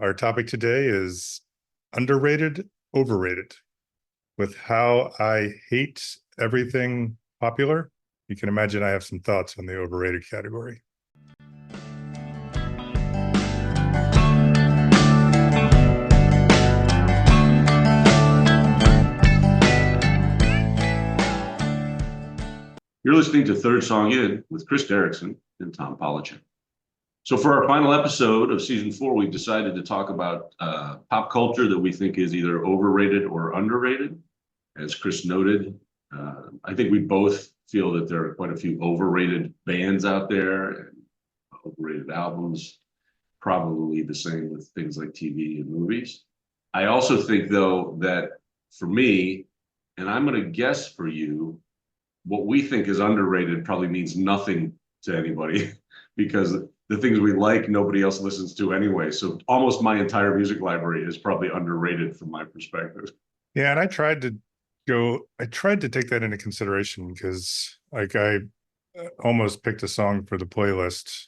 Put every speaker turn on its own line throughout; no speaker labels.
Our topic today is underrated, overrated. With how I hate everything popular, you can imagine I have some thoughts on the overrated category.
You're listening to Third Song In with Chris Derrickson and Tom Polacek. So, for our final episode of season 4, we've decided to talk about pop culture that we think is either overrated or underrated. As Chris noted, I think we both feel that there are quite a few overrated bands out there and overrated albums, probably the same with things like TV and movies. I also think, though, that for me, and I'm going to guess for you, what we think is underrated probably means nothing to anybody because the things we like, nobody else listens to anyway. So almost my entire music library is probably underrated from my perspective.
Yeah, and I tried to take that into consideration because I almost picked a song for the playlist.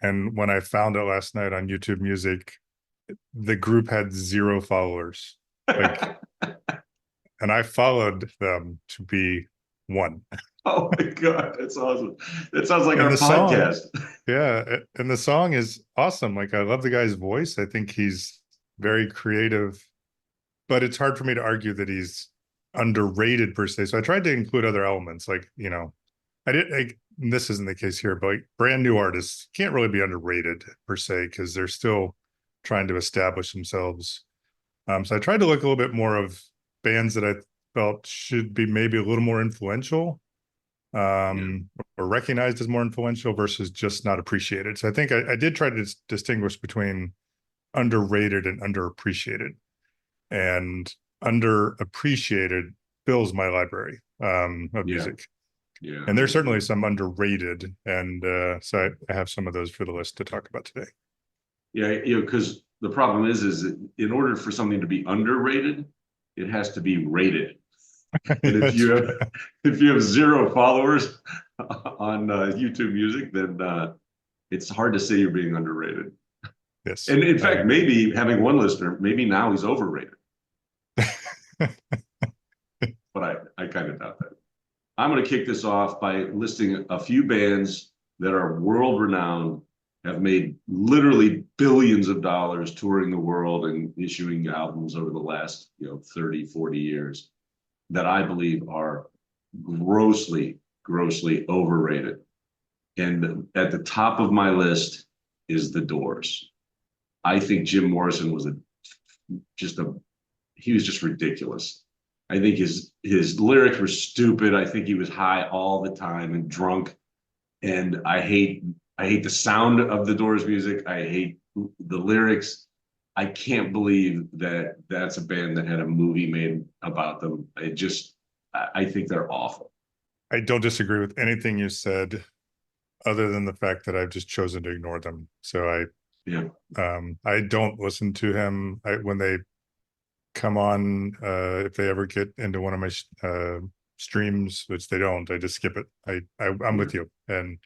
And when I found it last night on YouTube Music, the group had 0 followers. Like, and I followed them to be 1.
Oh my God, that's awesome. That sounds like
And
our
the song,
podcast.
yeah, and the song is awesome. Like I love the guy's voice. I think he's very creative, but it's hard for me to argue that he's underrated per se. So I tried to include other elements, like I did. This isn't the case here, but like brand new artists can't really be underrated per se because they're still trying to establish themselves. So I tried to look a little bit more of bands that I felt should be maybe a little more influential,
Yeah.
or recognized as more influential versus just not appreciated. So I think I did try to distinguish between underrated and underappreciated. And underappreciated fills my library of
Yeah.
music.
Yeah.
And there's certainly some underrated. And so I have some of those for the list to talk about today.
Yeah. Because the problem is that in order for something to be underrated, it has to be rated. And if
That's
you
fair.
have if you have 0 followers on YouTube Music, then it's hard to say you're being underrated.
Yes,
And in
I
fact,
agree.
maybe having one listener, maybe now he's overrated. But I kind of doubt that. I'm going to kick this off by listing a few bands that are world renowned, have made literally billions of dollars touring the world and issuing albums over the last 30, 40 years that I believe are grossly, grossly overrated. And at the top of my list is The Doors. I think Jim Morrison was just a he was just ridiculous. I think his lyrics were stupid. I think he was high all the time and drunk. And I hate the sound of the Doors music. I hate the lyrics. I can't believe that that's a band that had a movie made about them. I think they're awful.
I don't disagree with anything you said, other than the fact that I've just chosen to ignore them. So
Yeah.
I don't listen to him when they come on. If they ever get into one of my streams, which they don't, I just skip it. I'm
Yeah.
with you. And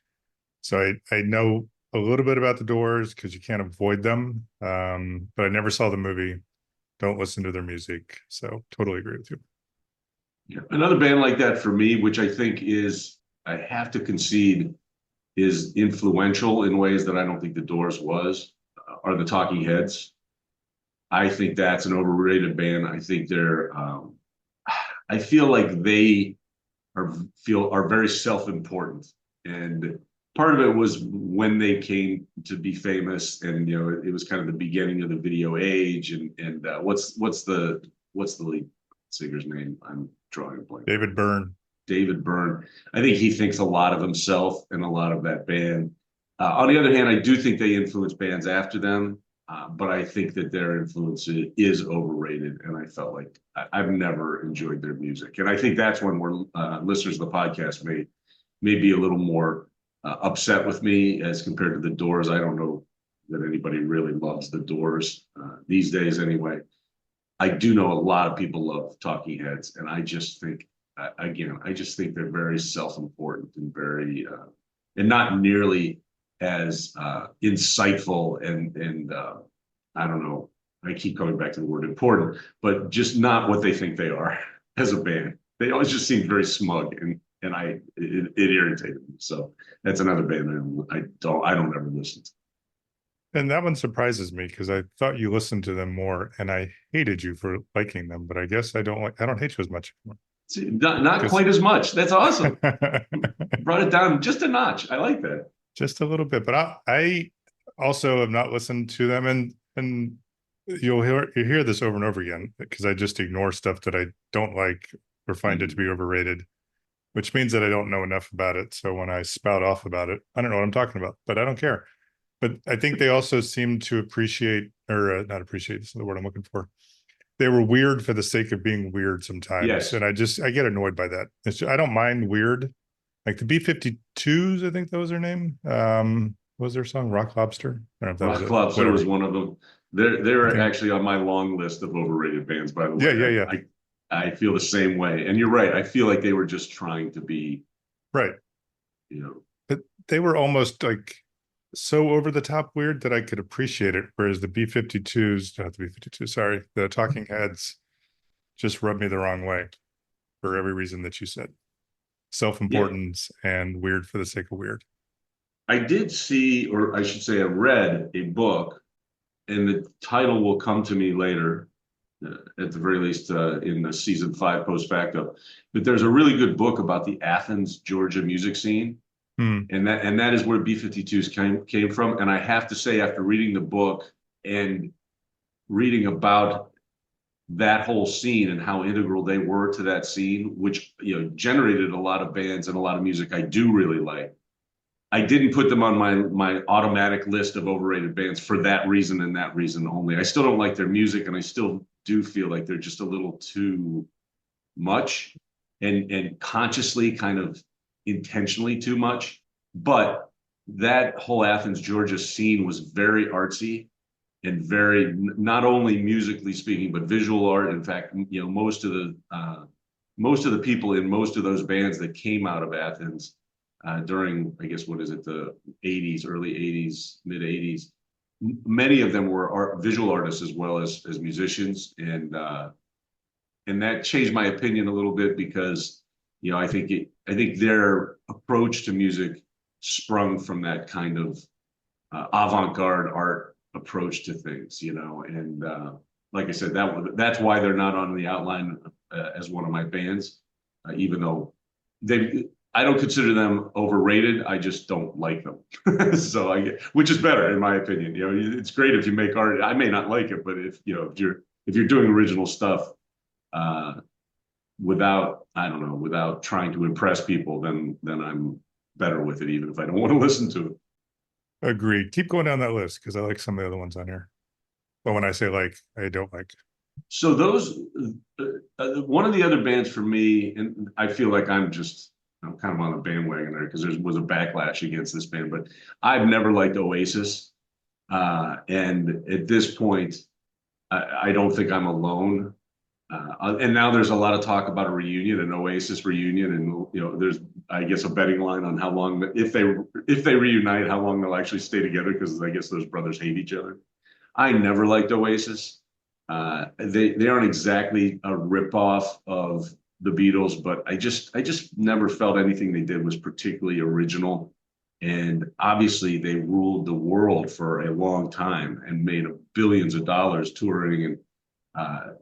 so I know a little bit about the Doors because you can't avoid them. But I never saw the movie. Don't listen to their music. So totally agree with you.
Yeah. Another band like that for me, which I think I have to concede, is influential in ways that I don't think the Doors was, are the Talking Heads. I think that's an overrated band. I think I feel like they are very self-important, and part of it was when they came to be famous, and it was kind of the beginning of the video age. And what's the lead singer's name? I'm drawing a blank.
David Byrne.
David Byrne. I think he thinks a lot of himself and a lot of that band. On the other hand, I do think they influence bands after them, but I think that their influence is overrated, and I felt like I've never enjoyed their music. And I think that's when listeners of the podcast may be a little more upset with me as compared to the Doors. I don't know that anybody really loves the Doors these days anyway. I do know a lot of people love Talking Heads, and I just think, again, I just think they're very self-important and and not nearly as insightful and I don't know. I keep coming back to the word important, but just not what they think they are as a band. They always just seem very smug, and it irritated me. So that's another band I don't ever listen to.
And that one surprises me because I thought you listened to them more, and I hated you for liking them. But I guess I don't hate you as much anymore
See, not
because
quite as much. That's awesome. Brought it down just a notch. I like that.
just a little bit. But I also have not listened to them, and you hear this over and over again because I just ignore stuff that I don't like or find it to
Mhm.
be overrated, which means that I don't know enough about it. So when I spout off about it, I don't know what I'm talking about, but I don't care. But I think they also seem to appreciate, or not appreciate, this is the word I'm looking for. They were weird for the sake of being weird sometimes,
Yes.
and I get annoyed by that. I don't mind weird, like the B-52s. I think that was their name. What was their song Rock Lobster? I don't know if that was
Rock
it.
Lobster was
Whatever.
one of them. They're
Okay.
actually on my long list of overrated bands, by the
Yeah,
way.
yeah, yeah.
I feel the same way. And you're right. I feel like they were just trying to be,
Right.
you know,
But they were almost like so over the top weird that I could appreciate it. Whereas the B-52s, not the B-52, sorry, the Talking Heads just rubbed me the wrong way for every reason that you said.
yeah.
Self-importance and weird for the sake of weird.
I did see, or I should say, I read a book, and the title will come to me later, at the very least, in the season 5 post facto. But there's a really good book about the Athens, Georgia music scene,
Hmm.
and that is where B-52s came from. And I have to say, after reading the book and reading about that whole scene and how integral they were to that scene, which generated a lot of bands and a lot of music I do really like. I didn't put them on my automatic list of overrated bands for that reason and that reason only. I still don't like their music, and I still do feel like they're just a little too much and consciously kind of intentionally too much. But that whole Athens, Georgia scene was very artsy and very not only musically speaking, but visual art. In fact, most of the people in most of those bands that came out of Athens during, I guess, what is it, the 80s, early 80s, mid 80s, many of them were visual artists as well as musicians, and that changed my opinion a little bit because I think their approach to music sprung from that kind of avant-garde art approach to things, and like I said, that's why they're not on the outline as one of my bands, even though they. I don't consider them overrated. I just don't like them. So which is better in my opinion. It's great if you make art. I may not like it, but if you're doing original stuff, uh, without I don't know, without trying to impress people, then I'm better with it, even if I don't want to listen to it.
Agreed. Keep going down that list because I like some of the other ones on here. But when I say like, I don't like.
So those, one of the other bands for me, and I feel like I'm kind of on the bandwagon there because there was a backlash against this band, but I've never liked Oasis. And at this point, I don't think I'm alone. And now there's a lot of talk about a reunion, an Oasis reunion, and there's, I guess, a betting line on how long, if they reunite, how long they'll actually stay together, because I guess those brothers hate each other. I never liked Oasis. They aren't exactly a ripoff of the Beatles, but I just never felt anything they did was particularly original. And obviously, they ruled the world for a long time and made billions of dollars touring, and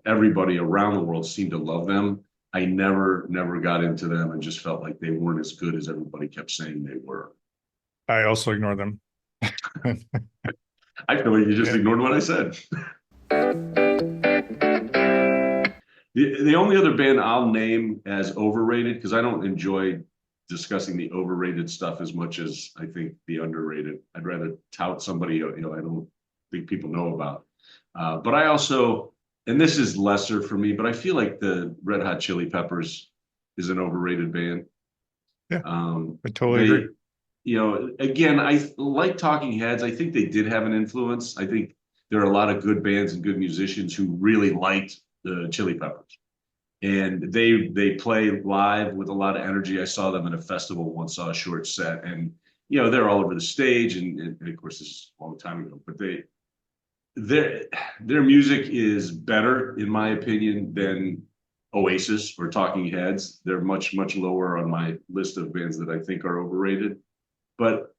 everybody around the world seemed to love them. I never got into them and just felt like they weren't as good as everybody kept saying they were.
I also ignore them.
I feel like you just
Yeah.
ignored what I said. The only other band I'll name as overrated, because I don't enjoy discussing the overrated stuff as much as I think the underrated. I'd rather tout somebody I don't think people know about. But I also, and this is lesser for me, but I feel like the Red Hot Chili Peppers is an overrated band.
Yeah, I totally agree.
They, again, I like Talking Heads. I think they did have an influence. I think there are a lot of good bands and good musicians who really liked the Chili Peppers, and they play live with a lot of energy. I saw them at a festival once, saw a short set, and they're all over the stage, and of course this is a long time ago, but their music is better, in my opinion, than Oasis or Talking Heads. They're much lower on my list of bands that I think are overrated. But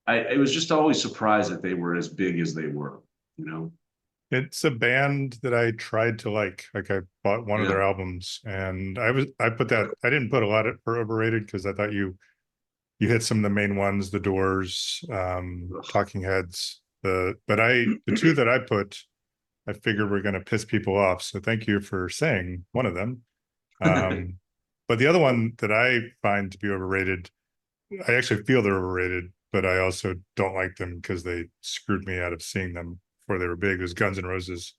I was just always surprised that they were as big as they were. You know?
It's a band that I tried to like. Like I bought one of
Yeah.
their albums, and I put that. I didn't put a lot of for overrated because I thought you hit some of the main ones, the Doors, Talking Heads. The two that I put, I figured were going to piss people off. So thank you for saying one of them. Um, but the other one that I find to be overrated, I actually feel they're overrated, but I also don't like them because they screwed me out of seeing them before they were big. It was Guns N' Roses.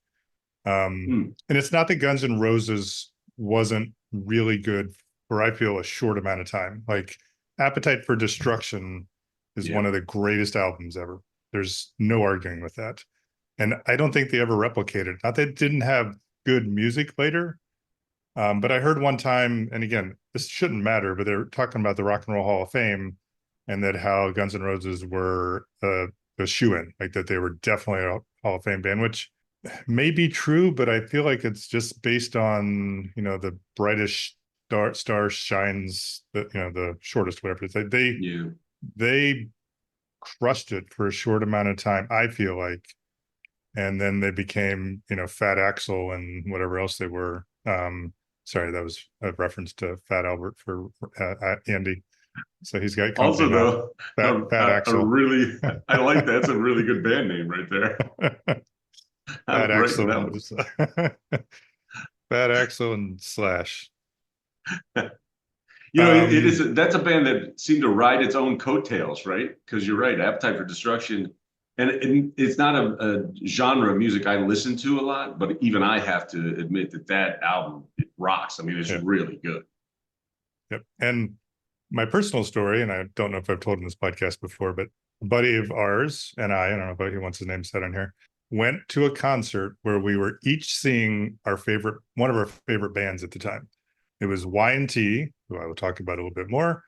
Hmm.
And it's not that Guns N' Roses wasn't really good for, I feel, a short amount of time. Like Appetite for Destruction is
Yeah.
one of the greatest albums ever. There's no arguing with that. And I don't think they ever replicated. Not that it didn't have good music later, but I heard one time, and again, this shouldn't matter, but they're talking about the Rock and Roll Hall of Fame and that how Guns N' Roses were the shoe-in, like that they were definitely a Hall of Fame band, which may be true, but I feel like it's just based on, the brightest star shines, the shortest, whatever it's like.
Yeah.
They crushed it for a short amount of time, I feel like, and then they became, Fat Axel and whatever else they were. Sorry, that was a reference to Fat Albert for Andy. So he's got company
Also,
now.
though,
Fat
a
Axel.
really, I like that. It's a really good band name right there.
Fat
I'm writing
Axel
that
and
one.
Fat Axel and Slash.
It is
Um,
that's a band that seemed to ride its own coattails, right? Because you're right, Appetite for Destruction, and it's not a genre of music I listen to a lot, but even I have to admit that album it rocks. I mean, it's
yeah,
really good.
yep. And my personal story, and I don't know if I've told in this podcast before, but a buddy of ours and I don't know if he wants his name said on here, went to a concert where we were each seeing one of our favorite bands at the time. It was Y&T, who I will talk about a little bit more,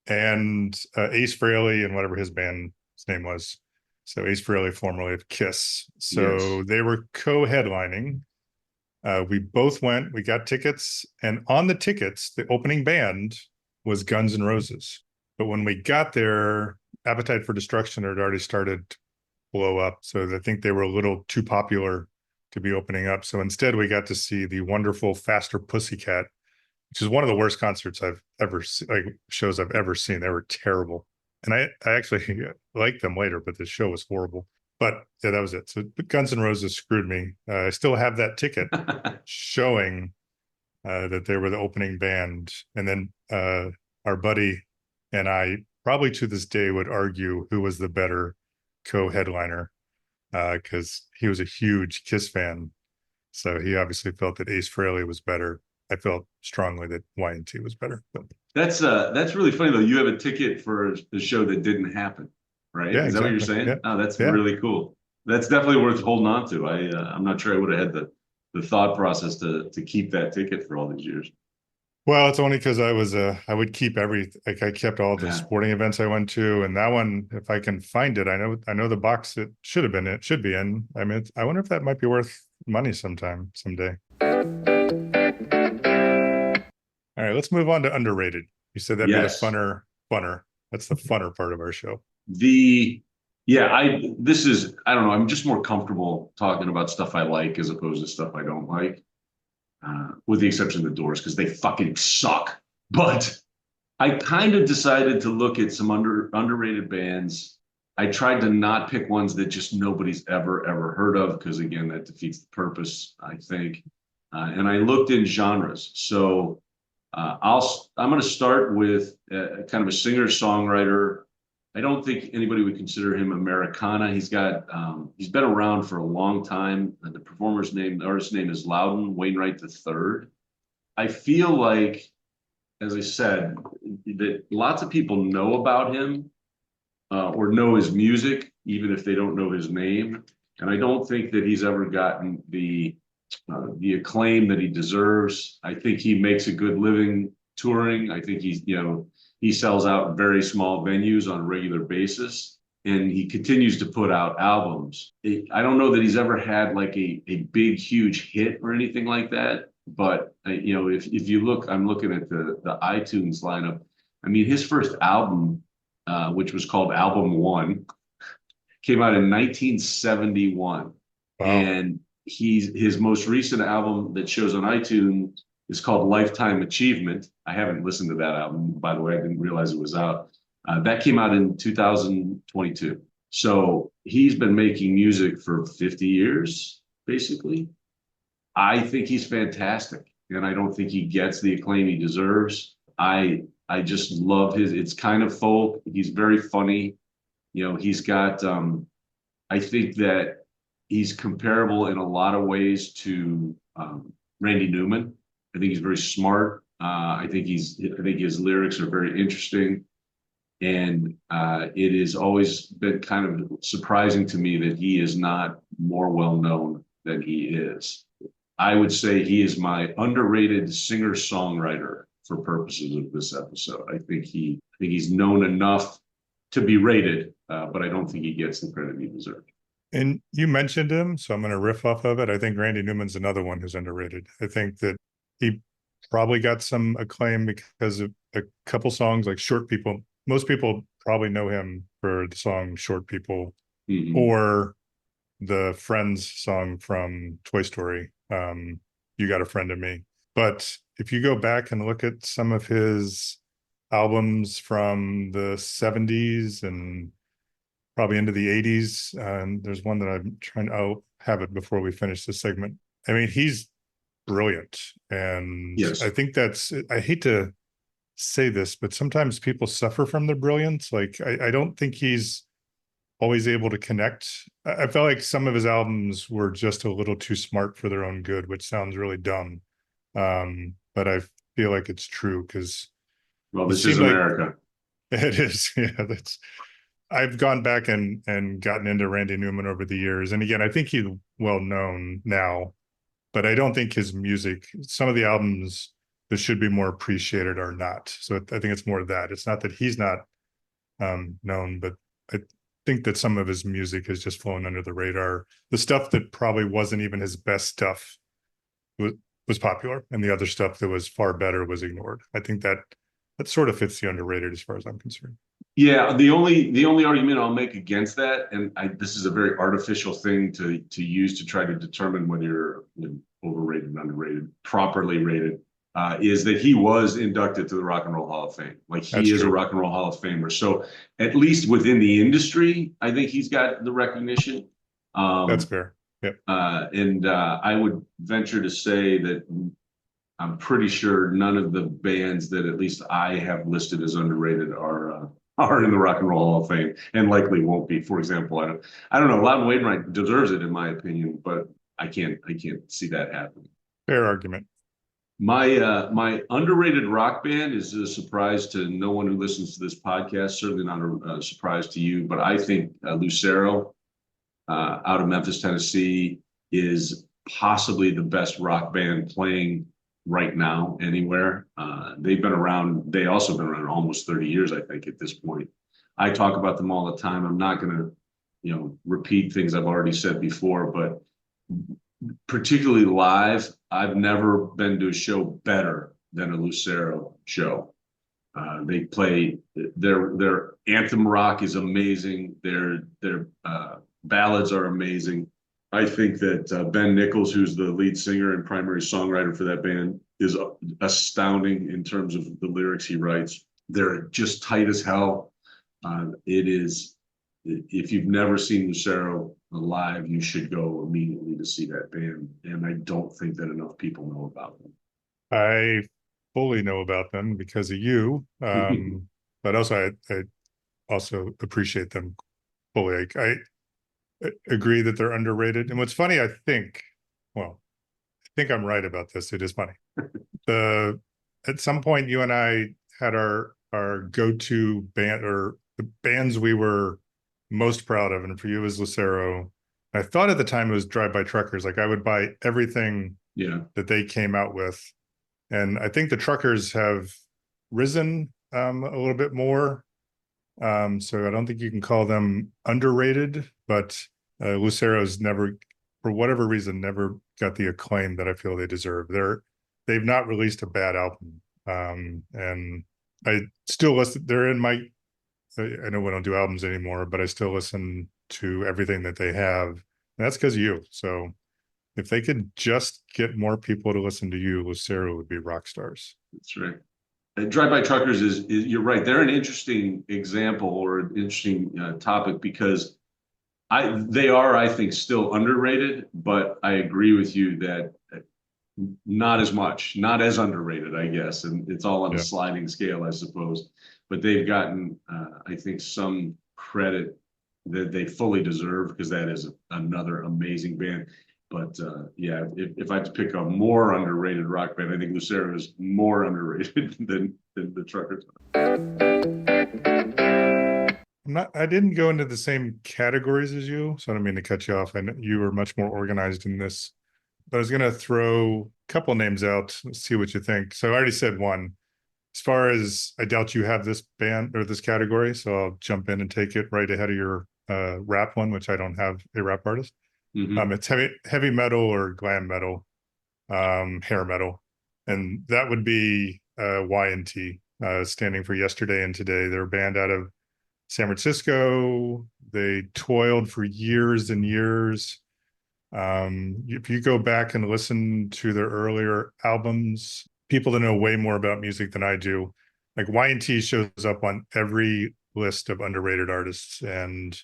and Ace Frehley and whatever his band's name was. So Ace Frehley, formerly of Kiss.
Yes.
So they were co-headlining. We both went, we got tickets, and on the tickets, the opening band was Guns N' Roses. But when we got there, Appetite for Destruction had already started to blow up. So I think they were a little too popular to be opening up. So instead, we got to see the wonderful Faster Pussycat, which is one of the worst concerts I've ever like shows I've ever seen. They were terrible. And I actually liked them later, but the show was horrible. But yeah, that was it. So Guns N' Roses screwed me. I still have that ticket showing that they were the opening band. And then our buddy and I probably to this day would argue who was the better co-headliner because he was a huge Kiss fan. So he obviously felt that Ace Frehley was better. I felt strongly that Y&T was better. But
That's really funny though. You have a ticket for the show that didn't happen, right?
yeah,
Is that what you're
exactly. Yeah,
saying? Oh, that's
yeah.
really cool. That's definitely worth holding on to. I'm not sure I would have had the thought process to keep that ticket for all these years.
Well, it's only because I would keep like I kept all the
Yeah.
sporting events I went to, and that one, if I can find it, I know the box it should be in. I mean, I wonder if that might be worth money someday. All right, let's move on to underrated. You said that'd be the
Yes.
funner. That's the funner part of our show.
The yeah, this is I don't know. I'm just more comfortable talking about stuff I like as opposed to stuff I don't like, with the exception of the Doors because they fucking suck. But I kind of decided to look at some underrated bands. I tried to not pick ones that just nobody's ever heard of because again that defeats the purpose, I think. And I looked in genres. So I'm going to start with kind of a singer songwriter. I don't think anybody would consider him Americana. He's been around for a long time. The artist's name is Loudon Wainwright III. I feel like, as I said, that lots of people know about him or know his music, even if they don't know his name. And I don't think that he's ever gotten the acclaim that he deserves. I think he makes a good living touring. I think he sells out very small venues on a regular basis. and he continues to put out albums. I don't know that he's ever had like a big, huge hit or anything like that. But you know, if you look, I'm looking at the iTunes lineup. I mean, his first album, which was called Album One, came out in 1971,
Wow.
and his most recent album that shows on iTunes is called Lifetime Achievement. I haven't listened to that album, by the way. I didn't realize it was out. That came out in 2022. So he's been making music for 50 years, basically. I think he's fantastic, and I don't think he gets the acclaim he deserves. I just love his. It's kind of folk. He's very funny. You know, he's got. I think that he's comparable in a lot of ways to Randy Newman. I think he's very smart. I think he's. I think his lyrics are very interesting. And it has always been kind of surprising to me that he is not more well known than he is. I would say he is my underrated singer songwriter for purposes of this episode. I think he's known enough to be rated, but I don't think he gets the credit he deserves.
And you mentioned him, so I'm going to riff off of it. I think Randy Newman's another one who's underrated. I think that he probably got some acclaim because of a couple songs like Short People. Most people probably know him for the song Short People
Mm-hmm.
or the Friends song from Toy Story, You Got a Friend in Me. But if you go back and look at some of his albums from the 70s and probably into the 80s, and there's one that I'm trying, I'll have it before we finish this segment. I mean, he's brilliant. And I
Yes.
think I hate to say this, but sometimes people suffer from their brilliance. Like, I don't think he's always able to connect. I felt like some of his albums were just a little too smart for their own good, which sounds really dumb. But I feel like it's true because
Well,
he
this is
seemed like
America.
it is. Yeah, that's. I've gone back and gotten into Randy Newman over the years, and again, I think he's well known now, but I don't think his music, some of the albums that should be more appreciated are not. So I think it's more that. It's not that he's not known, but I think that some of his music has just flown under the radar. The stuff that probably wasn't even his best stuff was, was popular, and the other stuff that was far better was ignored. I think that sort of fits the underrated as far as I'm concerned.
Yeah, the only argument I'll make against that, and this is a very artificial thing to use to try to determine whether you're, you know, overrated and underrated, properly rated, is that he was inducted to the Rock and Roll Hall of Fame. Like
That's
he is a
true.
Rock and Roll Hall of Famer. So at least within the industry, I think he's got the recognition.
That's
Um,
fair. Yep.
and I would venture to say that I'm pretty sure none of the bands that at least I have listed as underrated are in the Rock and Roll Hall of Fame, and likely won't be. For example, I don't know. Loudon Wainwright deserves it in my opinion, but I can't see that happening.
Fair argument.
My underrated rock band is a surprise to no one who listens to this podcast. Certainly not a surprise to you, but I think Lucero out of Memphis, Tennessee, is possibly the best rock band playing right now anywhere. They've been around. They also been around almost 30 years, I think, at this point. I talk about them all the time. I'm not going to, you know, repeat things I've already said before, but particularly live, I've never been to a show better than a Lucero show. They play their anthem rock is amazing. Their ballads are amazing. I think that Ben Nichols, who's the lead singer and primary songwriter for that band, is astounding in terms of the lyrics he writes. They're just tight as hell. It is, if you've never seen Lucero live, you should go immediately to see that band. And I don't think that enough people know about
I fully know about them because of you.
them.
But also I also appreciate them fully. I agree that they're underrated. And what's funny, well, I think I'm right about this. It is funny. The At some point you and I had our go-to band or the bands we were most proud of, and for you was Lucero. I thought at the time it was Drive By Truckers. Like I would buy everything
Yeah.
that they came out with, and I think the Truckers have risen a little bit more So I don't think you can call them underrated, but Lucero's never, for whatever reason, never got the acclaim that I feel they deserve. They've not released a bad album, and I still listen. They're in my. I know we don't do albums anymore, but I still listen to everything that they have. And that's because of you. So if they could just get more people to listen to you, Lucero would be rock stars.
That's right. Drive-by truckers is you're right. They're an interesting example or an interesting topic because they are, I think, still underrated, but I agree with you that not as much, not as underrated, I guess. And it's all on a
Yeah.
sliding scale, I suppose. But they've gotten, I think, some credit that they fully deserve because that is another amazing band. But yeah, if I had to pick a more underrated rock band, I think Lucero is more underrated than the Truckers.
I didn't go into the same categories as you, so I don't mean to cut you off. I know you were much more organized in this, but I was going to throw a couple names out, see what you think. So I already said one. As far as I doubt you have this band or this category, so I'll jump in and take it right ahead of your rap one, which I don't have a rap artist.
Mm-hmm.
It's heavy metal or glam metal, hair metal, and that would be Y&T, standing for Yesterday and Today. They're a band out of San Francisco. They toiled for years and years. If you go back and listen to their earlier albums, people that know way more about music than I do, like Y&T shows up on every list of underrated artists. And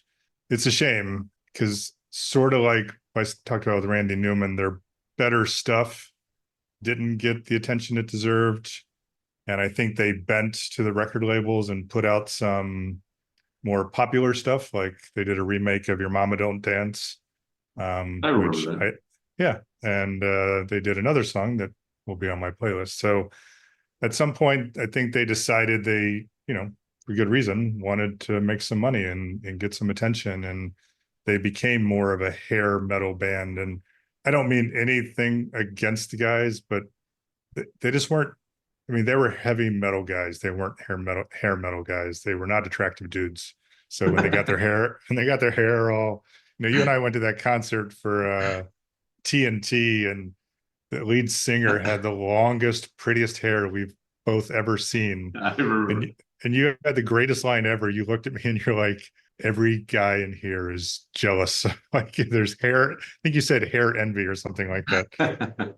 it's a shame because sort of like I talked about with Randy Newman, their better stuff didn't get the attention it deserved. And I think they bent to the record labels and put out some more popular stuff. Like they did a remake of Your Mama Don't Dance,
I
which
remember
yeah, and they did another song that will be on my playlist. So at some point, I think they decided they, for good reason, wanted to make some money and get some attention, and they became more of a hair metal band. And I don't mean anything against the guys, but they just weren't. I mean, they were heavy metal guys. They weren't hair metal guys. They were not attractive dudes. So when they got their
that.
hair and they got their hair all, you and I went to that concert for TNT, and the lead singer had the longest, prettiest hair we've both ever seen.
I remember.
And and you had the greatest line ever. You looked at me and you're like, every guy in here is jealous. Like there's hair. I think you said hair envy or something like that.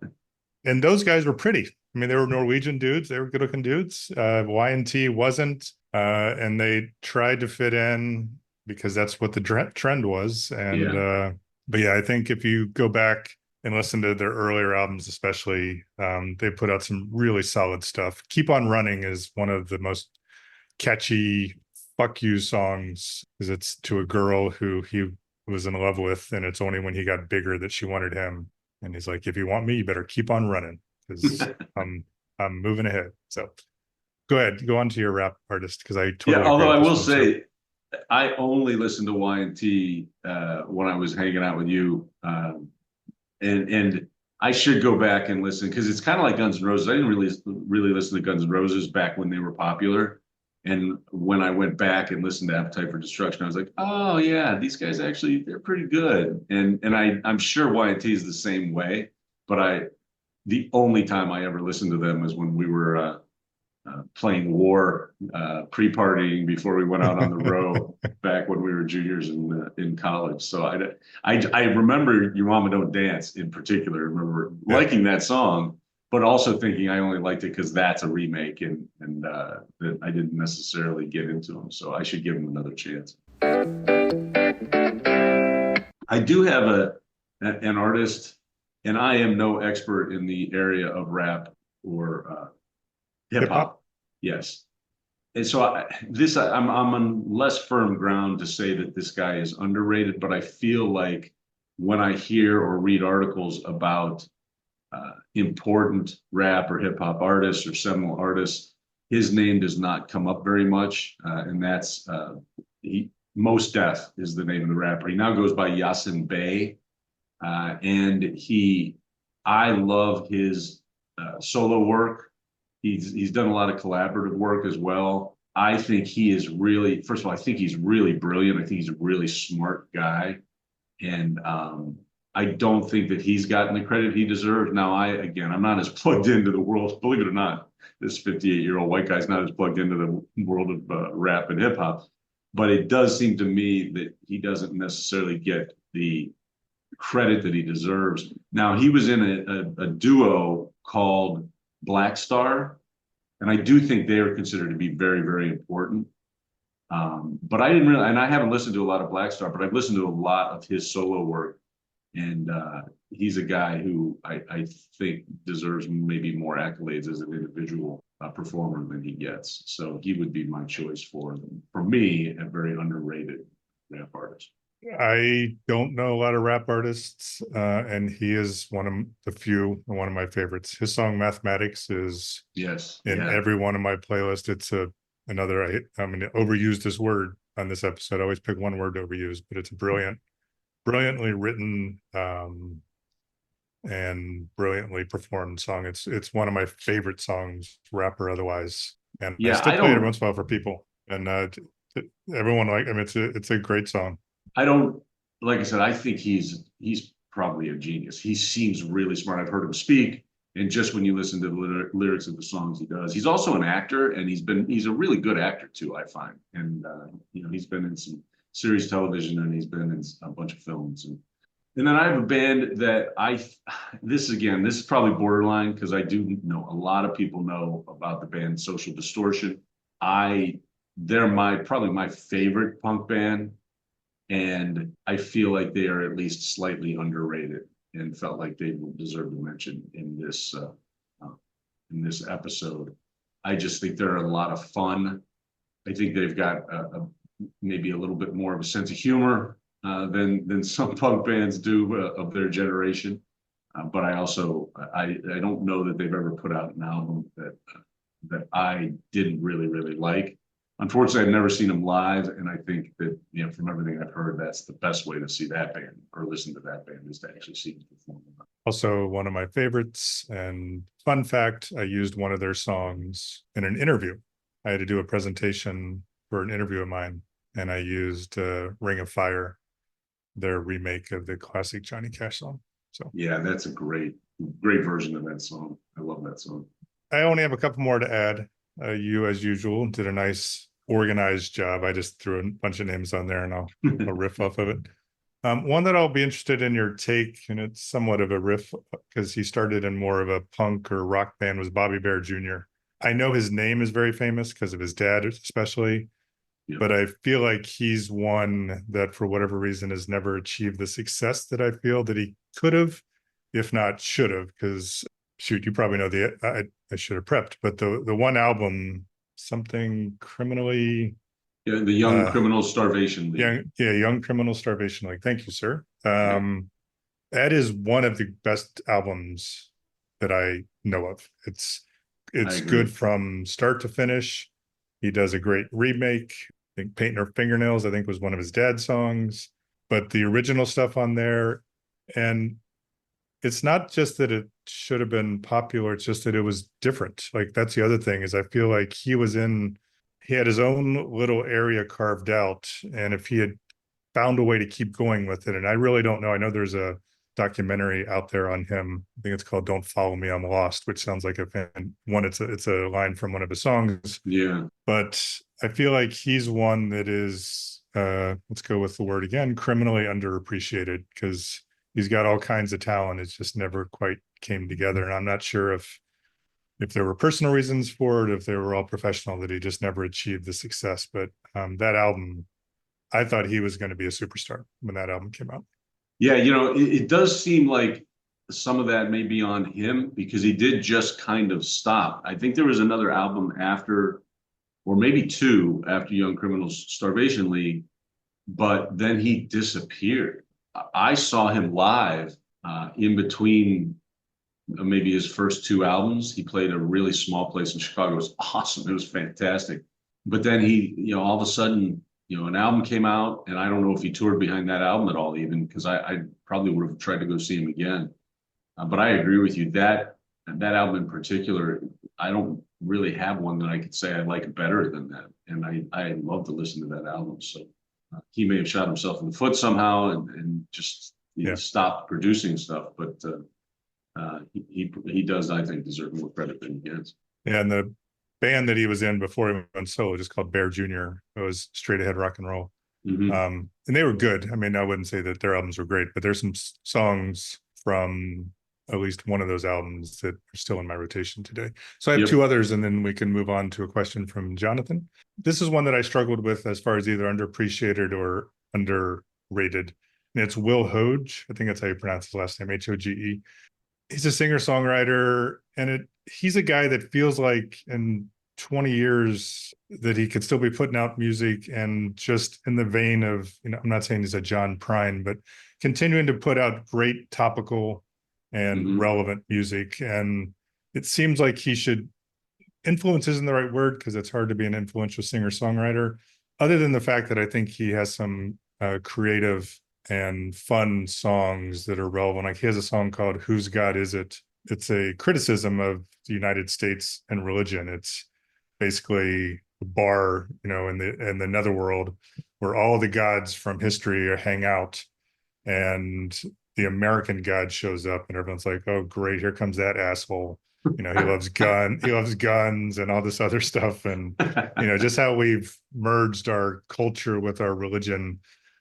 And those guys were pretty. I mean, they were Norwegian dudes. They were good looking dudes. Y&T wasn't, and they tried to fit in because that's what the trend was. And
Yeah.
but yeah, I think if you go back and listen to their earlier albums, especially, they put out some really solid stuff. "Keep on Running" is one of the most catchy "fuck you" songs because it's to a girl who he was in love with, and it's only when he got bigger that she wanted him. And he's like, "If you want me, you better keep on running because I'm moving ahead." So go ahead, go on to your rap artist because I
Yeah,
totally agree
although I
with this
will
one. So
say, I only listened to Y&T when I was hanging out with you, and I should go back and listen because it's kind of like Guns N' Roses. I didn't really listen to Guns N' Roses back when they were popular, and when I went back and listened to Appetite for Destruction, I was like, oh yeah, these guys actually they're pretty good, and I'm sure Y&T is the same way, but the only time I ever listened to them is when we were playing war, pre-partying before we went out on the road back when we were juniors in college. So I remember "Your Mama Don't Dance" in particular. I remember
yeah,
liking that song, but also thinking I only liked it because that's a remake and that I didn't necessarily get into them. So I should give them another chance. I do have an artist, and I am no expert in the area of rap or hip
hip hop.
hop. Yes. And so I'm on less firm ground to say that this guy is underrated, but I feel like when I hear or read articles about important rap or hip hop artists or seminal artists, his name does not come up very much, and that's Mos Def is the name of the rapper. He now goes by Yasin Bey, and I love his solo work. He's done a lot of collaborative work as well. I think he is really, first of all, I think he's really brilliant. I think he's a really smart guy. And I don't think that he's gotten the credit he deserves. Now, again, I'm not as plugged into the world, believe it or not. This 58-year-old white guy's not as plugged into the world of rap and hip hop. But it does seem to me that he doesn't necessarily get the credit that he deserves. Now, he was in a duo called Black Star, and I do think they are considered to be very, very important. But I didn't really, and I haven't listened to a lot of Black Star, but I've listened to a lot of his solo work. And he's a guy who I think deserves maybe more accolades as an individual performer than he gets. So he would be my choice for me, a very underrated rap artist.
I don't know a lot of rap artists, and he is one of the few, one of my favorites. His song "Mathematics" is
Yes,
in
yeah,
every one of my playlists. It's another. I mean, overused this word on this episode. I always pick one word to overuse, but it's a brilliantly written, and brilliantly performed song. It's one of my favorite songs, rap or otherwise, and I
yeah.
still play it every once in a while for people. And everyone like. I mean, it's a great song.
I don't like I said, I think he's probably a genius. He seems really smart. I've heard him speak, and just when you listen to the lyrics of the songs he does, he's also an actor, and he's a really good actor too, I find. And he's been in some series television, and he's been in a bunch of films. And then I have a band that this again, this is probably borderline because I do know a lot of people know about the band Social Distortion. I they're probably my favorite punk band, and I feel like they are at least slightly underrated, and felt like they deserve a mention in this episode. I just think they're a lot of fun. I think they've got maybe a little bit more of a sense of humor than some punk bands do of their generation. But I don't know that they've ever put out an album that I didn't really like. Unfortunately, I've never seen them live, and I think that from everything I've heard, that's the best way to see that band or listen to that band is to actually see them perform.
Also, one of my favorites. And fun fact, I used one of their songs in an interview. I had to do a presentation for an interview of mine, and I used Ring of Fire, their remake of the classic Johnny Cash song. So
yeah, that's a great version of that song. I love that song.
I only have a couple more to add. You, as usual, did a nice organized job. I just threw a bunch of names on there, and I'll riff off of it. One that I'll be interested in your take, and it's somewhat of a riff because he started in more of a punk or rock band, was Bobby Bear Jr. I know his name is very famous because of his dad, especially,
Yeah,
but I feel like he's one that, for whatever reason, has never achieved the success that I feel that he could have, if not should have. Because shoot, you probably know I should have prepped, but the one album, something criminally
yeah, the Young
uh
Criminal Starvation League.
young criminal starvation, like, thank you, sir.
Yeah,
That is one of the best albums that I know of.
I
It's good
agree.
from start to finish. He does a great remake. I think Painting Her Fingernails, I think, was one of his dad's songs, but the original stuff on there, and it's not just that it should have been popular, it's just that it was different. Like, that's the other thing, is I feel like he had his own little area carved out, and if he had found a way to keep going with it, and I really don't know. I know there's a documentary out there on him. I think it's called "Don't Follow Me, I'm Lost," which sounds like a fan one. It's a line from one of his songs,
Yeah,
but I feel like he's one that is, let's go with the word again, criminally underappreciated, because he's got all kinds of talent. It's just never quite came together, and I'm not sure if there were personal reasons for it, if they were all professional, that he just never achieved the success. But that album, I thought he was going to be a superstar when that album came out.
yeah. It does seem like some of that may be on him because he did just kind of stop. I think there was another album after, or maybe two after Young Criminals Starvation League, but then he disappeared. I saw him live in between maybe his first two albums. He played a really small place in Chicago. It was awesome. It was fantastic. But then all of a sudden, an album came out, and I don't know if he toured behind that album at all, even because I probably would have tried to go see him again. But I agree with you that album in particular, I don't really have one that I could say I like better than that. And I love to listen to that album. So he may have shot himself in the foot somehow and just he
Yeah.
stopped producing stuff, but he does, I think, deserve more credit than he gets.
Yeah. And the band that he was in before he went solo, just called Bear Jr., it was straight ahead rock and roll.
Mm-hmm.
And they were good. I mean, I wouldn't say that their albums were great, but there's some songs from at least one of those albums that are still in my rotation today. So I have two
Yep.
others, and then we can move on to a question from Jonathan. This is one that I struggled with as far as either underappreciated or underrated. And it's Will Hoge. I think that's how you pronounce his last name, Hoge. He's a singer-songwriter, and he's a guy that feels like in 20 years that he could still be putting out music and just in the vein of, I'm not saying he's a John Prine, but continuing to put out great topical and
Mm-hmm.
relevant music. And it seems like he should, influence isn't the right word because it's hard to be an influential singer-songwriter, other than the fact that I think he has some creative and fun songs that are relevant. Like he has a song called "Whose God Is It?" It's a criticism of the United States and religion. It's basically a bar, in the netherworld where all the gods from history hang out, and the American God shows up, and everyone's like, "Oh, great, here comes that asshole." He loves guns and all this other stuff, and just how we've merged our culture with our religion.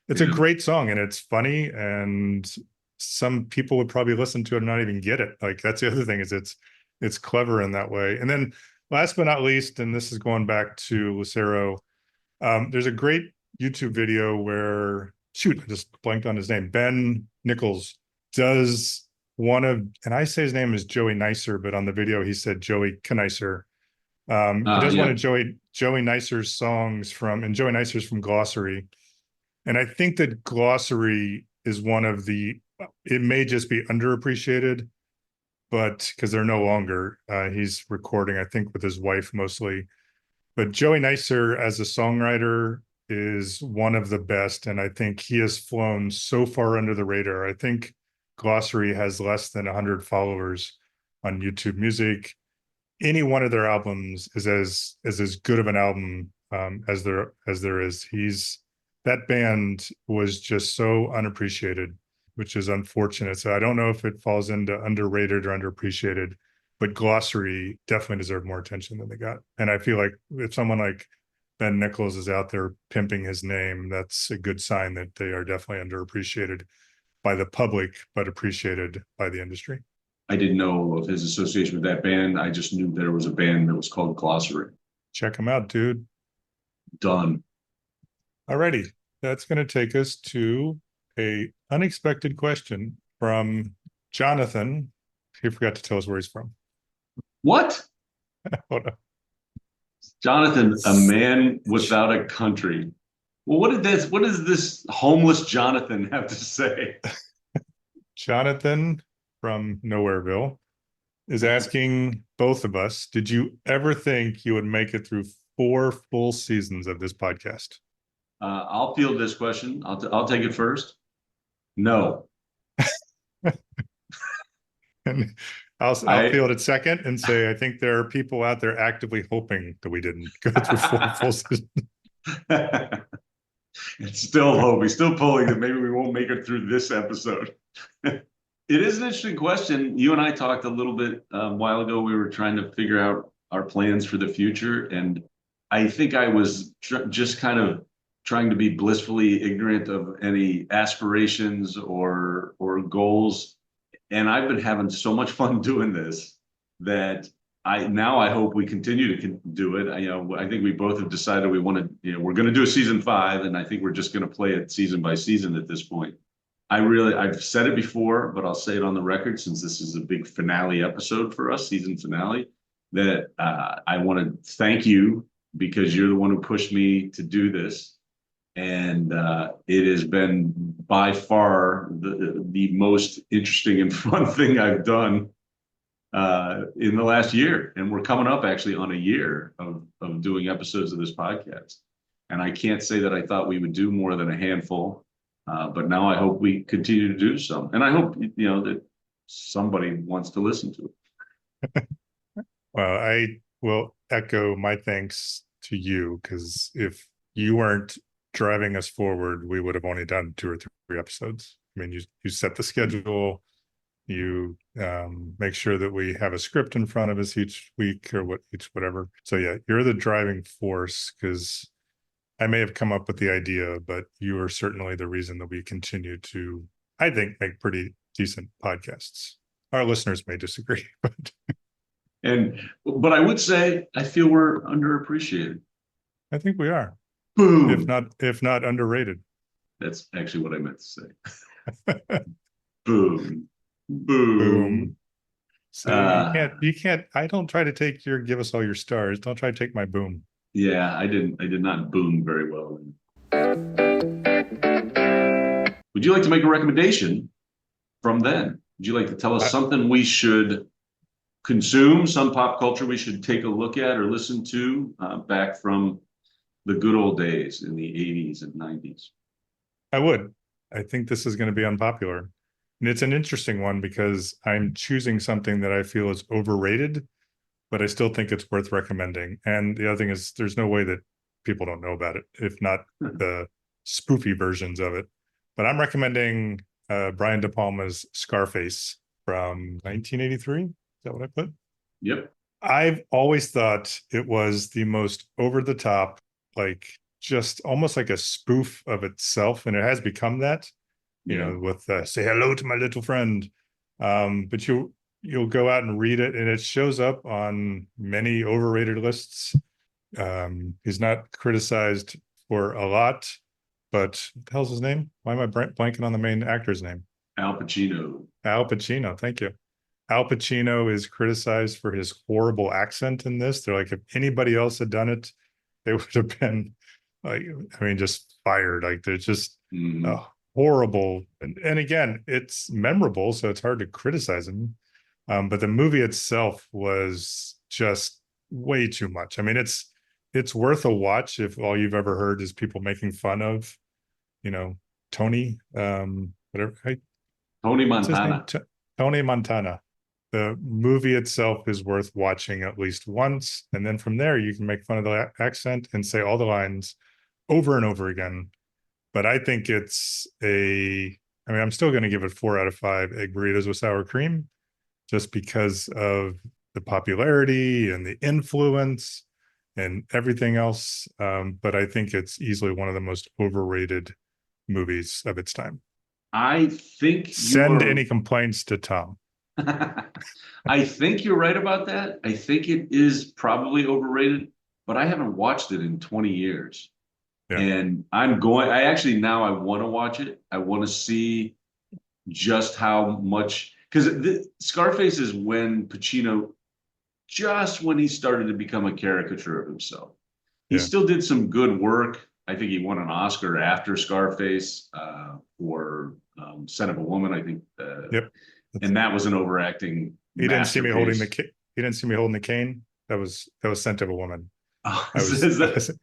It's a
Yeah.
great song, and it's funny, and some people would probably listen to it and not even get it. Like that's the other thing, is it's clever in that way. And then last but not least, and this is going back to Lucero, there's a great YouTube video where, shoot, I just blanked on his name. Ben Nichols does one of, and I say his name is Joey Nicer, but on the video he said Joey Knicer. He does one
Yeah.
of Joey Nicer's songs and Joey Nicer's from Glossary. And I think that Glossary is one of it may just be underappreciated, but because they're no longer, he's recording, I think, with his wife mostly. But Joey Nicer as a songwriter is one of the best. And I think he has flown so far under the radar. I think Glossary has less than 100 followers on YouTube Music. Any one of their albums is as good of an album as there is. That band was just so unappreciated, which is unfortunate. So I don't know if it falls into underrated or underappreciated, but Glossary definitely deserved more attention than they got. And I feel like if someone like Ben Nichols is out there pimping his name, that's a good sign that they are definitely underappreciated by the public, but appreciated by the industry.
I didn't know of his association with that band. I just knew there was a band that was called Glossary.
Check him out, dude.
Done.
Alrighty. That's going to take us to a unexpected question from Jonathan. He forgot to tell us where he's from.
What?
Hold on.
Jonathan, a man without a country. Well, what does this homeless Jonathan have to say?
Jonathan from Nowhereville is asking both of us, did you ever think you would make it through 4 full seasons of this podcast?
I'll field this question. I'll take it first. No.
And I'll field it second and say I think there are people out there actively hoping that we didn't go through 4 full seasons.
It's still hope. We're still pulling that maybe we won't make it through this episode. It is an interesting question. You and I talked a little bit a while ago. We were trying to figure out our plans for the future, and I think I was just kind of trying to be blissfully ignorant of any aspirations or goals. And I've been having so much fun doing this that I hope we continue to do it. I think we both have decided we want to, we're going to do a season 5, and I think we're just going to play it season by season at this point. I've said it before, but I'll say it on the record since this is a big finale episode for us, season finale, that I want to thank you because you're the one who pushed me to do this. And it has been by far the most interesting and fun thing I've done in the last year. And we're coming up actually on a year of doing episodes of this podcast. And I can't say that I thought we would do more than a handful. But now I hope we continue to do so. And I hope, that somebody wants to listen to it.
Well, I will echo my thanks to you because if you weren't driving us forward, we would have only done 2 or 3 episodes. I mean, you set the schedule, you make sure that we have a script in front of us each week or whatever. So yeah, you're the driving force because I may have come up with the idea, but you are certainly the reason that we continue to, I think, make pretty decent podcasts. Our listeners may disagree, but
But I would say I feel we're underappreciated.
I think we are,
Boom.
if not underrated.
That's actually what I meant to say. Boom. Boom.
Boom. So
Uh,
you can't, I don't try to take your, give us all your stars. Don't try to take my boom.
yeah, I did not boom very well. Would you like to make a recommendation from then? Would you like to tell us
I,
something we should consume, some pop culture we should take a look at or listen to back from the good old days in the 80s and 90s?
I would. I think this is going to be unpopular. And it's an interesting one because I'm choosing something that I feel is overrated, but I still think it's worth recommending. And the other thing is, there's no way that people don't know about it, if not the spoofy versions of it. But I'm recommending Brian De Palma's Scarface from 1983. Is that what I put?
Yep.
I've always thought it was the most over the top, like just almost like a spoof of itself. And it has become that,
Yeah.
with say hello to my little friend. But you'll go out and read it, and it shows up on many overrated lists. He's not criticized for a lot, but what the hell's his name? Why am I blanking on the main actor's name?
Al Pacino.
Al Pacino. Thank you. Al Pacino is criticized for his horrible accent in this. They're like, if anybody else had done it, they would have been like, I mean, just fired. Like they're just
Mm-hmm.
horrible. And again, it's memorable, so it's hard to criticize him. But the movie itself was just way too much. I mean, it's worth a watch if all you've ever heard is people making fun of, you know, Tony, whatever.
Tony
What's his name?
Montana.
Tony Montana. The movie itself is worth watching at least once, and then from there you can make fun of the accent and say all the lines over and over again. But I think it's I mean, I'm still going to give it 4 out of 5 egg burritos with sour cream, just because of the popularity and the influence and everything else. But I think it's easily one of the most overrated movies of its time.
I think you
Send
are
any complaints to Tom.
I think you're right about that. I think it is probably overrated, but I haven't watched it in 20 years.
Yeah.
And I actually now I want to watch it. I want to see just how much, because Scarface is when Pacino, just when he started to become a caricature of himself. He
Yeah.
still did some good work. I think he won an Oscar after Scarface for Son of a Woman, I think.
Yep.
And that was an overacting
He didn't see me holding
masterpiece.
he didn't see me holding the cane. That was Scent of a Woman.
Oh,
I was
is
I
that
was I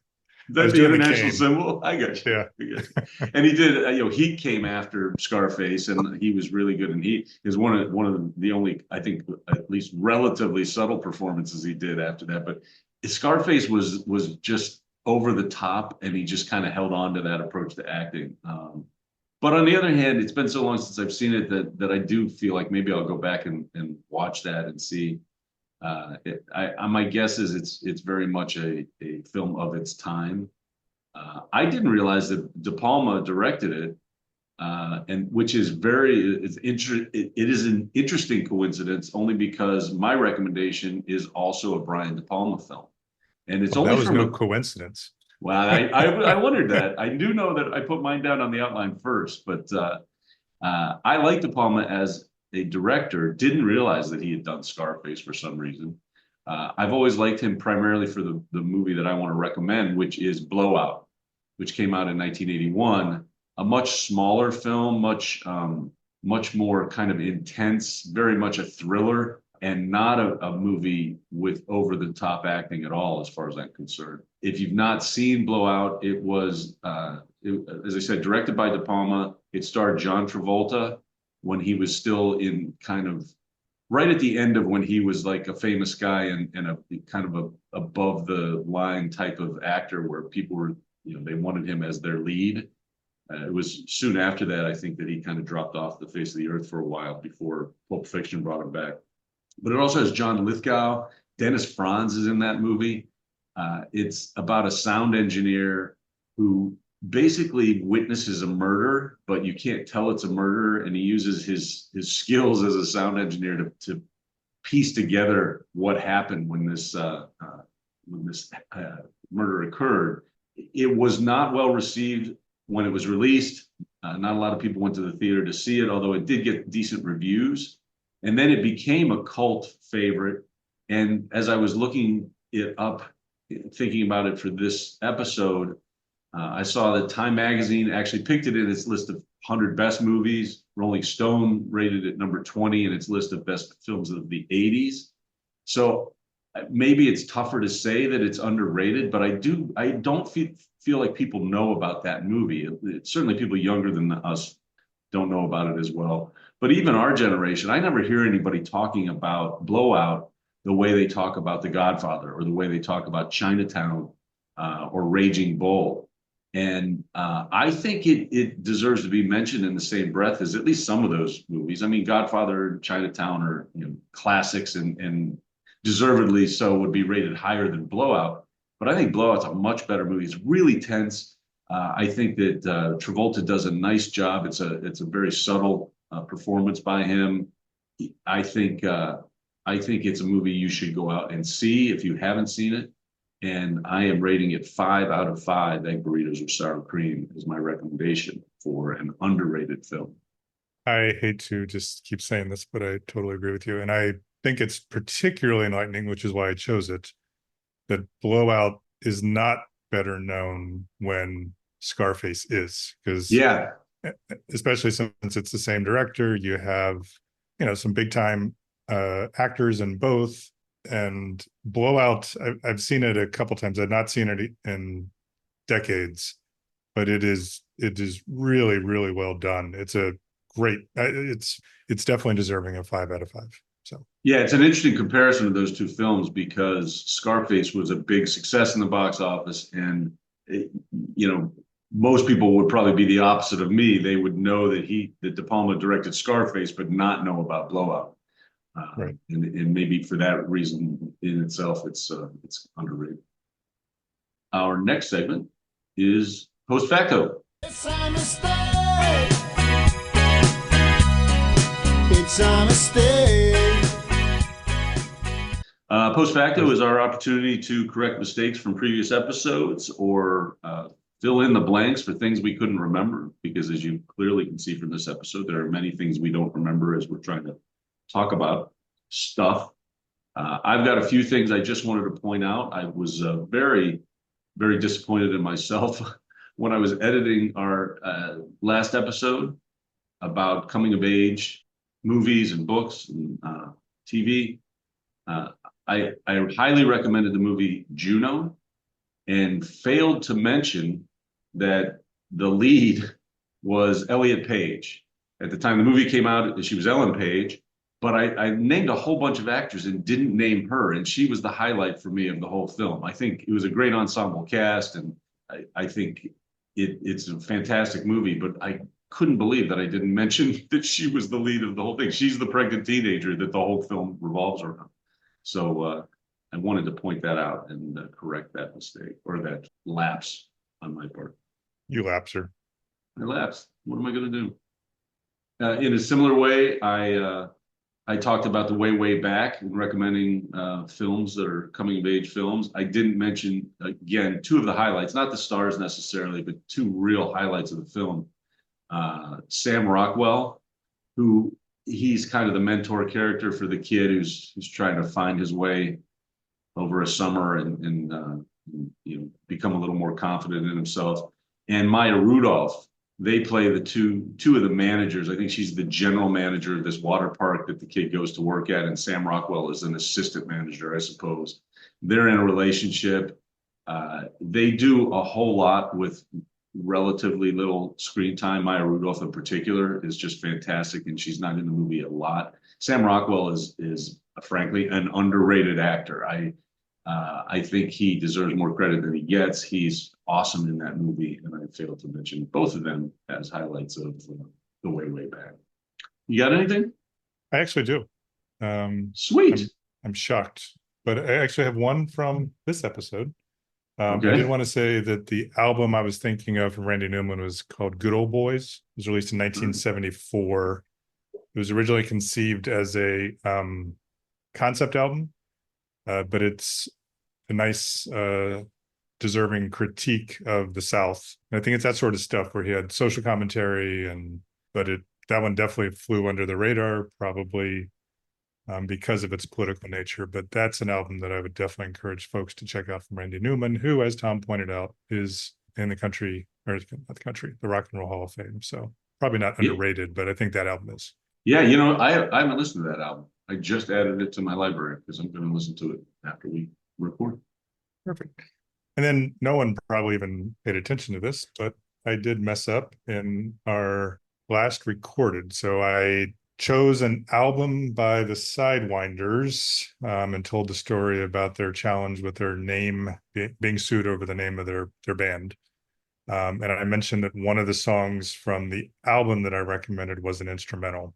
that
was
the
doing the
international
cane.
symbol? I got you.
Yeah.
I got you. And he did. Heat came after Scarface, and he was really good. And he is one of the only, I think, at least relatively subtle performances he did after that. But Scarface was just over the top, and he just kind of held on to that approach to acting. But on the other hand, it's been so long since I've seen it that I do feel like maybe I'll go back and watch that and see. My guess is it's very much a film of its time. I didn't realize that De Palma directed it, and which is it is an interesting coincidence only because my recommendation is also a Brian De Palma film, and it's
Well, that
only
was
from
no
a
coincidence.
well, I wondered that. I do know that I put mine down on the outline first, but I like De Palma as a director. Didn't realize that he had done Scarface for some reason. I've always liked him primarily for the movie that I want to recommend, which is Blowout, which came out in 1981. A much smaller film, much more kind of intense, very much a thriller, and not a movie with over the top acting at all, as far as I'm concerned. If you've not seen Blowout, it was, as I said, directed by De Palma. It starred John Travolta when he was still in kind of right at the end of when he was like a famous guy and a kind of a above the line type of actor where people were, they wanted him as their lead. It was soon after that, I think, that he kind of dropped off the face of the earth for a while before Pulp Fiction brought him back. But it also has John Lithgow. Dennis Franz is in that movie. It's about a sound engineer who basically witnesses a murder, but you can't tell it's a murder, and he uses his skills as a sound engineer to piece together what happened when this murder occurred. It was not well received when it was released. Not a lot of people went to the theater to see it, although it did get decent reviews. And then it became a cult favorite. And as I was looking it up, thinking about it for this episode, I saw that Time Magazine actually picked it in its list of 100 best movies. Rolling Stone rated it number 20 in its list of best films of the 80s. So maybe it's tougher to say that it's underrated, but I don't feel like people know about that movie. Certainly people younger than us don't know about it as well. But even our generation, I never hear anybody talking about Blowout the way they talk about The Godfather or the way they talk about Chinatown or Raging Bull. And I think it deserves to be mentioned in the same breath as at least some of those movies. I mean, Godfather and Chinatown are classics and deservedly so would be rated higher than Blowout. But I think Blowout's a much better movie. It's really tense. I think that Travolta does a nice job. It's a very subtle performance by him. I think it's a movie you should go out and see if you haven't seen it. And I am rating it 5 out of 5 egg burritos with sour cream as my recommendation for an underrated film.
I hate to just keep saying this, but I totally agree with you. And I think it's particularly enlightening, which is why I chose it, that Blowout is not better known when Scarface is, because
Yeah,
especially since it's the same director, you have, some big time actors in both. And Blowout, I've seen it a couple times. I've not seen it in decades, but it is really, really well done. It's a great, it's definitely deserving of 5 out of 5. So
yeah, it's an interesting comparison of those two films because Scarface was a big success in the box office, and it, most people would probably be the opposite of me. They would know that De Palma directed Scarface, but not know about Blowout.
right.
And maybe for that reason in itself, it's underrated. Our next segment is post facto.
It's a mistake. It's a mistake.
Post facto is our opportunity to correct mistakes from previous episodes or fill in the blanks for things we couldn't remember. Because as you clearly can see from this episode, there are many things we don't remember as we're trying to talk about stuff. I've got a few things I just wanted to point out. I was very, very disappointed in myself when I was editing our last episode about coming of age movies and books and TV. I highly recommended the movie Juno and failed to mention that the lead was Elliot Page. At the time the movie came out, she was Ellen Page. But I named a whole bunch of actors and didn't name her, and she was the highlight for me of the whole film. I think it was a great ensemble cast, and I think it's a fantastic movie, but I couldn't believe that I didn't mention that she was the lead of the whole thing. She's the pregnant teenager that the whole film revolves around. So I wanted to point that out and correct that mistake or that lapse on my part.
You lapser.
I lapsed. What am I going to do? In a similar way, I talked about the way back and recommending films that are coming of age films. I didn't mention, again, 2 of the highlights, not the stars necessarily, but 2 real highlights of the film. Sam Rockwell, who he's kind of the mentor character for the kid who's trying to find his way over a summer and become a little more confident in himself. And Maya Rudolph, they play the two of the managers. I think she's the general manager of this water park that the kid goes to work at, and Sam Rockwell is an assistant manager, I suppose. They're in a relationship. They do a whole lot with relatively little screen time. Maya Rudolph in particular is just fantastic, and she's not in the movie a lot. Sam Rockwell is frankly an underrated actor. I think he deserves more credit than he gets. He's awesome in that movie, and I failed to mention both of them as highlights of the way back. You got anything?
I actually do.
Sweet.
I'm shocked, but I actually have one from this episode. I
Okay.
did want to say that the album I was thinking of from Randy Newman was called Good Old Boys. It was released in 1974. It was originally conceived as a concept album, but it's a nice, deserving critique of the South. And I think it's that sort of stuff where he had social commentary, but that one definitely flew under the radar, probably because of its political nature. But that's an album that I would definitely encourage folks to check out from Randy Newman, who, as Tom pointed out, is in the country, or not the country, the Rock and Roll Hall of Fame. So probably not underrated, but I think that album is.
Yeah, I haven't listened to that album. I just added it to my library because I'm going to listen to it after we record.
Perfect. And then no one probably even paid attention to this, but I did mess up in our last recorded. So I chose an album by the Sidewinders and told the story about their challenge with their name being sued over the name of their band. And I mentioned that one of the songs from the album that I recommended was an instrumental.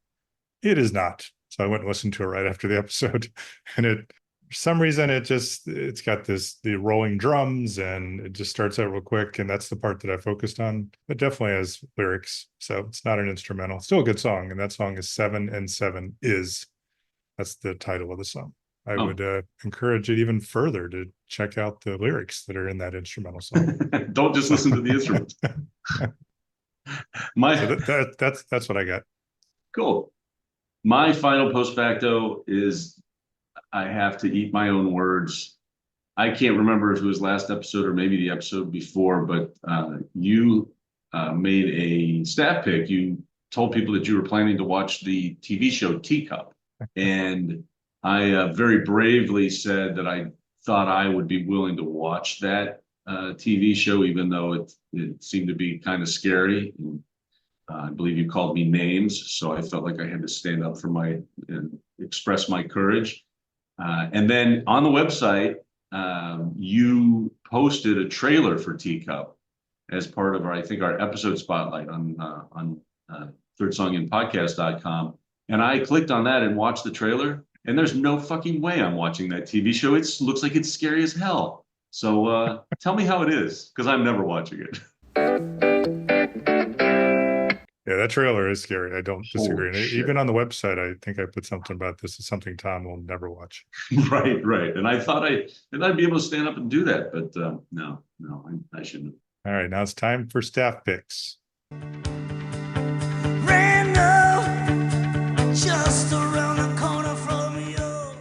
It is not. So I went and listened to it right after the episode, and for some reason it's got the rolling drums, and it just starts out real quick, and that's the part that I focused on. It definitely has lyrics, so it's not an instrumental. Still a good song, and that song is 7 and 7 is. That's the title of the song. I would encourage it even further to check out the lyrics that are in that instrumental song.
Don't just listen to the instruments.
So that's what I got.
Cool. My final post facto is I have to eat my own words. I can't remember if it was last episode or maybe the episode before, but you made a staff pick. You told people that you were planning to watch the TV show Teacup. And I very bravely said that I thought I would be willing to watch that TV show, even though it seemed to be kind of scary. And, I believe you called me names, so I felt like I had to stand up for and express my courage. And then on the website, you posted a trailer for Teacup as part of I think our episode spotlight on thirdsonginpodcast.com. And I clicked on that and watched the trailer, and there's no fucking way I'm watching that TV show. It looks like it's scary as hell. So tell me how it is, because I'm never watching it.
Yeah, that trailer is scary. I don't disagree. And
shit.
even on the website, I think I put something about this is something Tom will never watch.
Right. And I thought I'd be able to stand up and do that, but no, I shouldn't.
All right, now it's time for staff picks.
Randall, just around the corner from you.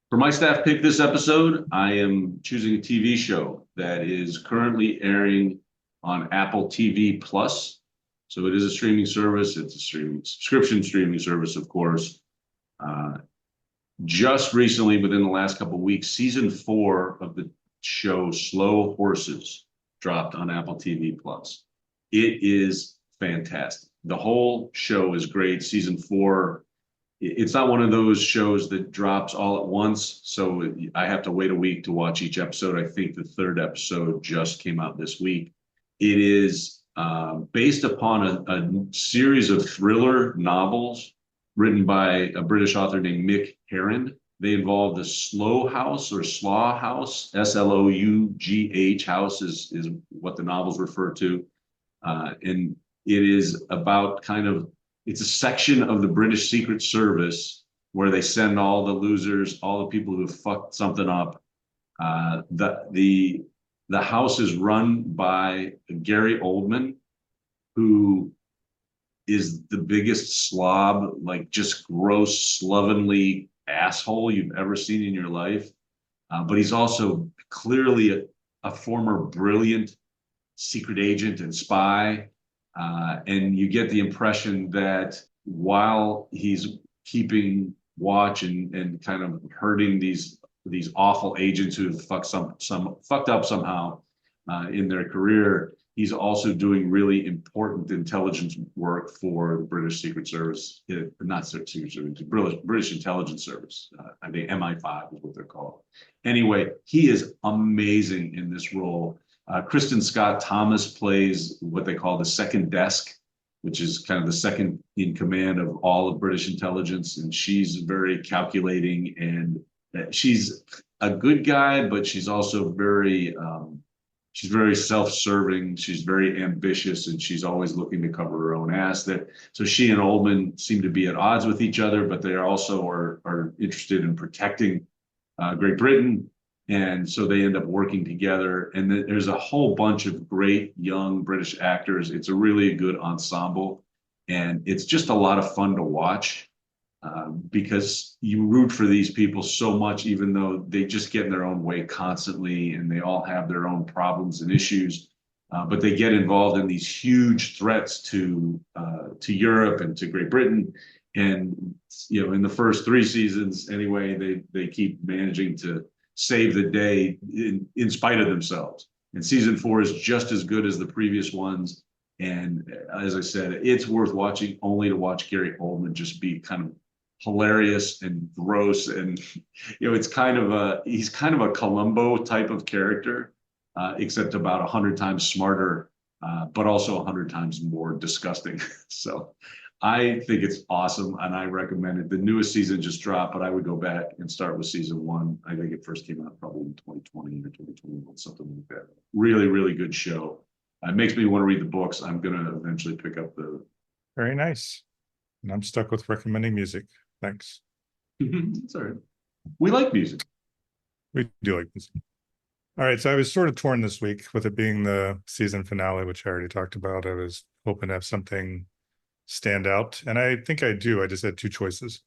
For my staff pick this episode, I am choosing a TV show that is currently airing on Apple TV Plus. So it is a streaming service. It's a subscription streaming service, of course. Just recently, within the last couple of weeks, season 4 of the show Slow Horses dropped on Apple TV Plus. It is fantastic. The whole show is great. Season 4, it's not one of those shows that drops all at once, so I have to wait a week to watch each episode. I think the 3rd episode just came out this week. It is based upon a series of thriller novels written by a British author named Mick Herron. They involve the Slough House or Slough House, Slough house is what the novels refer to. And it is about it's a section of the British Secret Service where they send all the losers, all the people who have fucked something up. The house is run by Gary Oldman, who is the biggest slob, like just gross, slovenly asshole you've ever seen in your life. But he's also clearly a former brilliant secret agent and spy. And you get the impression that while he's keeping watch and kind of hurting these awful agents who fucked up somehow in their career, he's also doing really important intelligence work for the British Secret Service, not Secret Service, British Intelligence Service. I think MI5 is what they're called. Anyway, he is amazing in this role. Kristen Scott Thomas plays what they call the second desk, which is kind of the second in command of all of British intelligence. And she's very calculating, and she's a good guy, but she's also she's very self-serving. She's very ambitious, and she's always looking to cover her own ass. So she and Oldman seem to be at odds with each other, but they also are interested in protecting Great Britain. And so they end up working together. And there's a whole bunch of great young British actors. It's a really good ensemble. And it's just a lot of fun to watch because you root for these people so much, even though they just get in their own way constantly and they all have their own problems and issues. But they get involved in these huge threats to Europe and to Great Britain. And, in the first 3 seasons, anyway, they keep managing to save the day in spite of themselves. And season 4 is just as good as the previous ones. And as I said, it's worth watching only to watch Gary Oldman just be kind of hilarious and gross. And, he's kind of a Columbo type of character, except about 100 times smarter, but also 100 times more disgusting. So I think it's awesome, and I recommend it. The newest season just dropped, but I would go back and start with season 1. I think it first came out probably in 2020 or 2021, something like that. Really, really good show. It makes me want to read the books. I'm going to eventually pick up the.
Very nice. And I'm stuck with recommending music. Thanks.
It's all right. We like music.
We do like music. All right. So I was sort of torn this week with it being the season finale, which I already talked about. I was hoping to have something stand out, and I think I do. I just had 2 choices.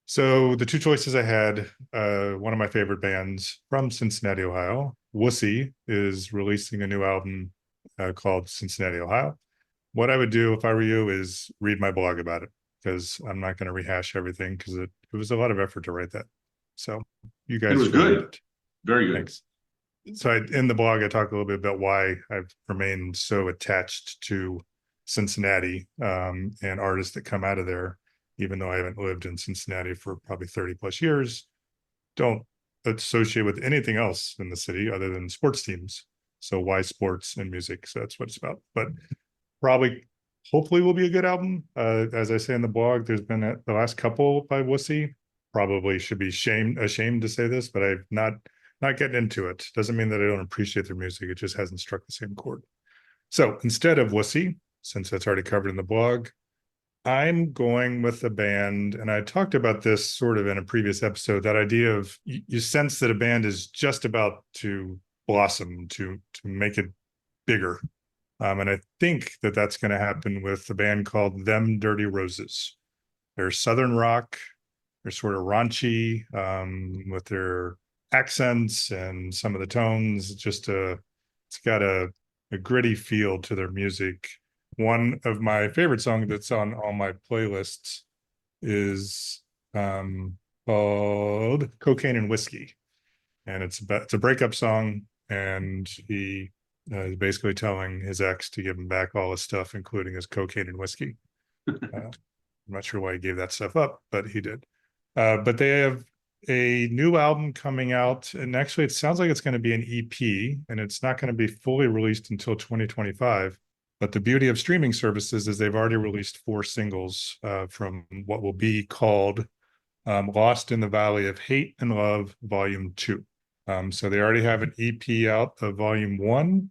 So the 2 choices I had, one of my favorite bands from Cincinnati, Ohio, Wussy, is releasing a new album called Cincinnati, Ohio. What I would do if I were you is read my blog about it, because I'm not going to rehash everything, because it was a lot of effort to write that. So you guys,
it was good. Very good.
Thanks. So in the blog, I talk a little bit about why I've remained so attached to Cincinnati and artists that come out of there, even though I haven't lived in Cincinnati for probably 30 plus years. Don't associate with anything else in the city other than sports teams. So why sports and music? So that's what it's about. But hopefully will be a good album. As I say in the blog, there's been the last couple by Wussy. Probably should be ashamed to say this, but I've not getting into it. Doesn't mean that I don't appreciate their music. It just hasn't struck the same chord. So instead of Wussy, since that's already covered in the blog, I'm going with a band, and I talked about this sort of in a previous episode, that idea of you sense that a band is just about to blossom, to make it bigger. And I think that that's going to happen with a band called Them Dirty Roses. They're Southern rock. They're sort of raunchy with their accents and some of the tones. It's got a gritty feel to their music. One of my favorite songs that's on all my playlists is called Cocaine and Whiskey. And it's a breakup song, and he is basically telling his ex to give him back all his stuff, including his cocaine and whiskey. I'm not sure why he gave that stuff up, but he did. But they have a new album coming out, and actually it sounds like it's going to be an EP, and it's not going to be fully released until 2025. But the beauty of streaming services is they've already released 4 singles from what will be called Lost in the Valley of Hate and Love, Volume 2. So they already have an EP out of Volume 1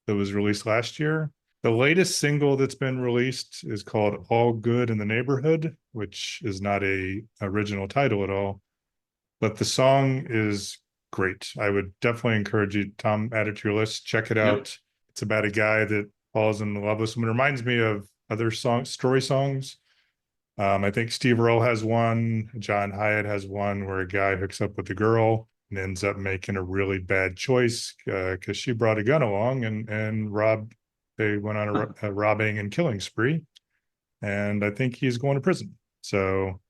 that was released last year. The latest single that's been released is called All Good in the Neighborhood, which is not a original title at all. But the song is great. I would definitely encourage you, Tom, add it to your list. Check it out. Yep. It's about a guy that falls in love with someone. It reminds me of other story songs. I think Steve Earle has one. John Hyatt has one where a guy hooks up with a girl and ends up making a really bad choice because she brought a gun along and they went on a robbing and killing spree. And I think he's going to prison. So,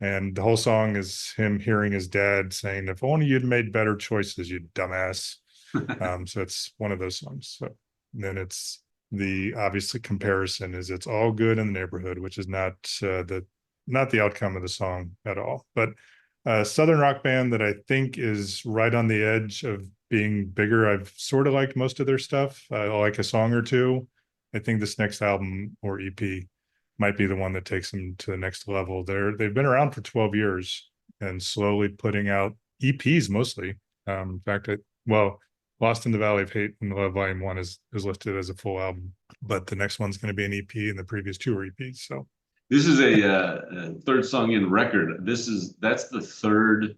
and the whole song is him hearing his dad saying, "If only you'd made better choices, you dumbass." So it's one of those songs. So And then it's the obviously comparison is it's all good in the neighborhood, which is not the outcome of the song at all. But a Southern rock band that I think is right on the edge of being bigger. I've sort of liked most of their stuff. I like a song or two. I think this next album or EP might be the one that takes them to the next level. They've been around for 12 years and slowly putting out EPs mostly. In fact, Lost in the Valley of Hate and Love Volume 1 is listed as a full album, but the next one's going to be an EP and the previous two are EPs. So
This is a third song in record. That's the third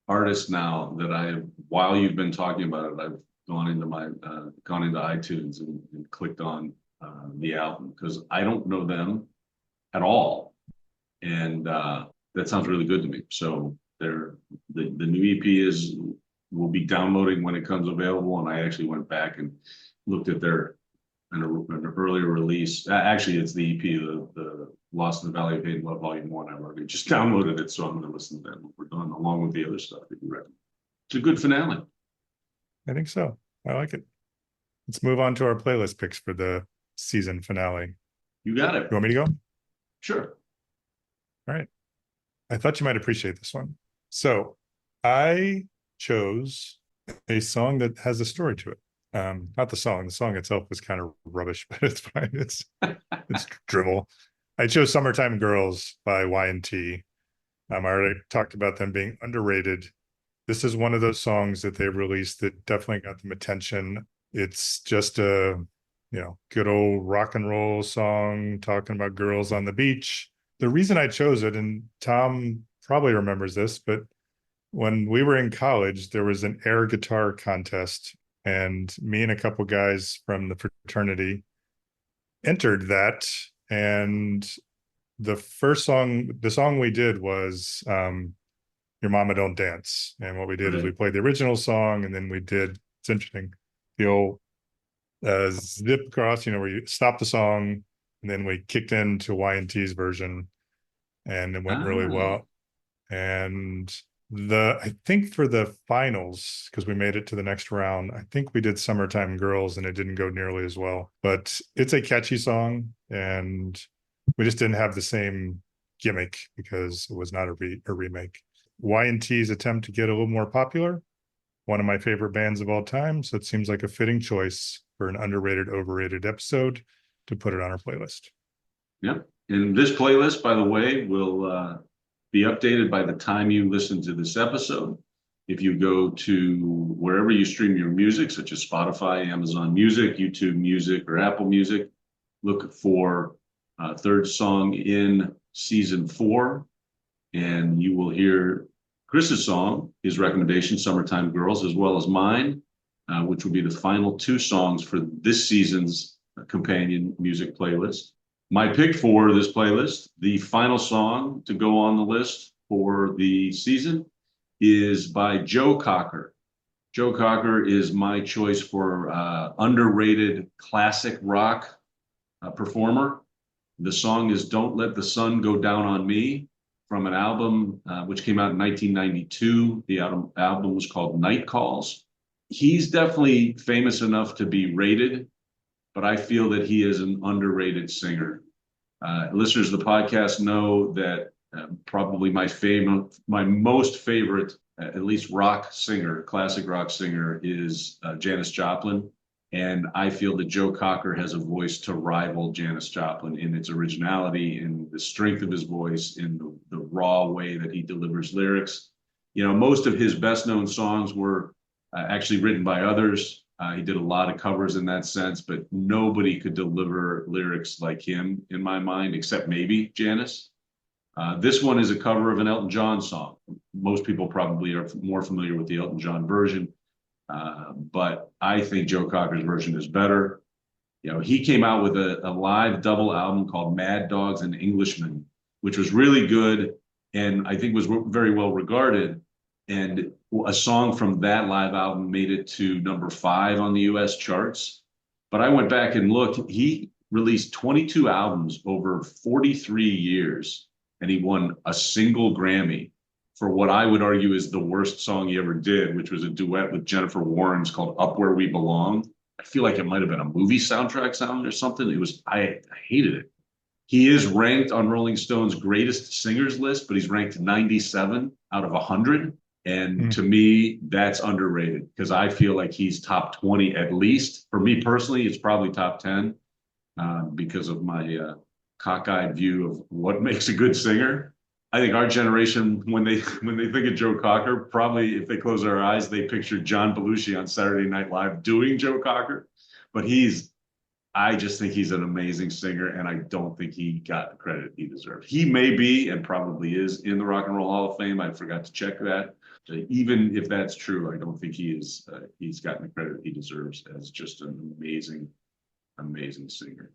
artist now that while you've been talking about it, I've gone into iTunes and clicked on the album because I don't know them at all, and that sounds really good to me. So the new EP will be downloading when it comes available, and I actually went back and looked at an earlier release. Actually, it's the EP, the Lost in the Valley of Hate and Love Volume 1. I've already just downloaded it, so I'm going to listen to that when we're done, along with the other stuff that you recommend. It's a good finale.
I think so. I like it. Let's move on to our playlist picks for the season finale.
You got it.
You want me to go?
Sure.
All right. I thought you might appreciate this one. So I chose a song that has a story to it. Not the song. The song itself was kind of rubbish, but it's fine. It's drivel. I chose "Summertime Girls" by Y&T. I already talked about them being underrated. This is one of those songs that they released that definitely got them attention. It's just a good old rock and roll song talking about girls on the beach. The reason I chose it, and Tom probably remembers this, but when we were in college, there was an air guitar contest, and me and a couple guys from the fraternity entered that. And the song we did was Your Mama Don't Dance. And what we did is we played the original song, and then it's interesting, the old zip across, where you stop the song, and then we kicked into Y&T's version, and it went really well. And I think for the finals, because we made it to the next round, I think we did "Summertime Girls" and it didn't go nearly as well. But it's a catchy song, and we just didn't have the same gimmick because it was not a remake. Y&T's attempt to get a little more popular, one of my favorite bands of all time. So it seems like a fitting choice for an underrated, overrated episode to put it on our playlist.
Yep. And this playlist, by the way, will be updated by the time you listen to this episode. If you go to wherever you stream your music, such as Spotify, Amazon Music, YouTube Music, or Apple Music, look for third song in season 4, and you will hear Chris's song, his recommendation, "Summertime Girls," as well as mine, which will be the final 2 songs for this season's companion music playlist. My pick for this playlist, the final song to go on the list for the season, is by Joe Cocker. Joe Cocker is my choice for underrated classic rock performer. The song is "Don't Let the Sun Go Down on Me" from an album which came out in 1992. The album was called Night Calls. He's definitely famous enough to be rated, but I feel that he is an underrated singer. Listeners of the podcast know that probably my most favorite, at least classic rock singer, is Janis Joplin. And I feel that Joe Cocker has a voice to rival Janis Joplin in its originality, in the strength of his voice, in the raw way that he delivers lyrics. Most of his best known songs were actually written by others. He did a lot of covers in that sense, but nobody could deliver lyrics like him, in my mind, except maybe Janis. This one is a cover of an Elton John song. Most people probably are more familiar with the Elton John version, but I think Joe Cocker's version is better. He came out with a live double album called Mad Dogs and Englishmen, which was really good and I think was very well regarded. And a song from that live album made it to number 5 on the US charts. But I went back and looked. He released 22 albums over 43 years, and he won a single Grammy for what I would argue is the worst song he ever did, which was a duet with Jennifer Warnes called "Up Where We Belong." I feel like it might have been a movie soundtrack sound or something. I hated it. He is ranked on Rolling Stone's greatest singers list, but he's ranked 97 out of 100. And
Mm.
to me, that's underrated because I feel like he's top 20 at least. For me personally, it's probably top 10 because of my cockeyed view of what makes a good singer. I think our generation, when they think of Joe Cocker, probably if they close their eyes, they picture John Belushi on Saturday Night Live doing Joe Cocker. But I just think he's an amazing singer, and I don't think he got the credit he deserves. He may be, and probably is, in the Rock and Roll Hall of Fame. I forgot to check that. Even if that's true, I don't think he is. He's gotten the credit he deserves as just an amazing, amazing singer.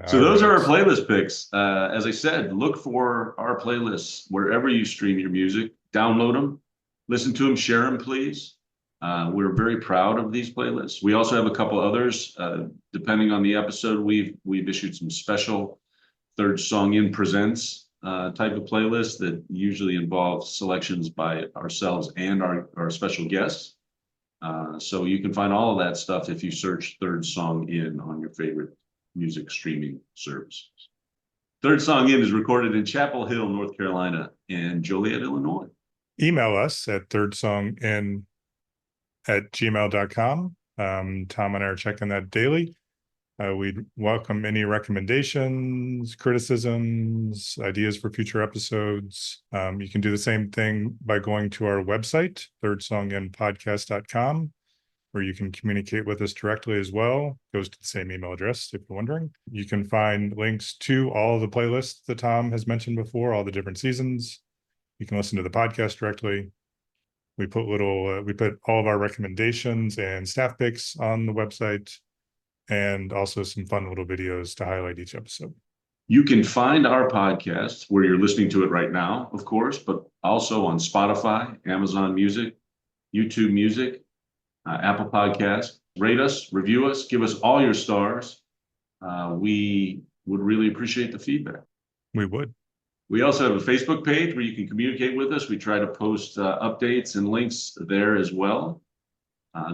So those are our playlist picks. As I said, look for our playlists wherever you stream your music. Download them, listen to them, share them, please. We're very proud of these playlists. We also have a couple others. Depending on the episode, we've issued some special Third Song In Presents type of playlists that usually involve selections by ourselves and our special guests. So you can find all of that stuff if you search Third Song In on your favorite music streaming services. Third Song In is recorded in Chapel Hill, North Carolina, and Joliet, Illinois.
Email us at thirdsongin@gmail.com. Tom and I are checking that daily. We'd welcome any recommendations, criticisms, ideas for future episodes. You can do the same thing by going to our website, thirdsonginpodcast.com, where you can communicate with us directly as well. It goes to the same email address, if you're wondering. You can find links to all the playlists that Tom has mentioned before, all the different seasons. You can listen to the podcast directly. We put all of our recommendations and staff picks on the website, and also some fun little videos to highlight each episode.
You can find our podcast where you're listening to it right now, of course, but also on Spotify, Amazon Music, YouTube Music, Apple Podcasts. Rate us, review us, give us all your stars. We would really appreciate the feedback.
We would.
We also have a Facebook page where you can communicate with us. We try to post updates and links there as well.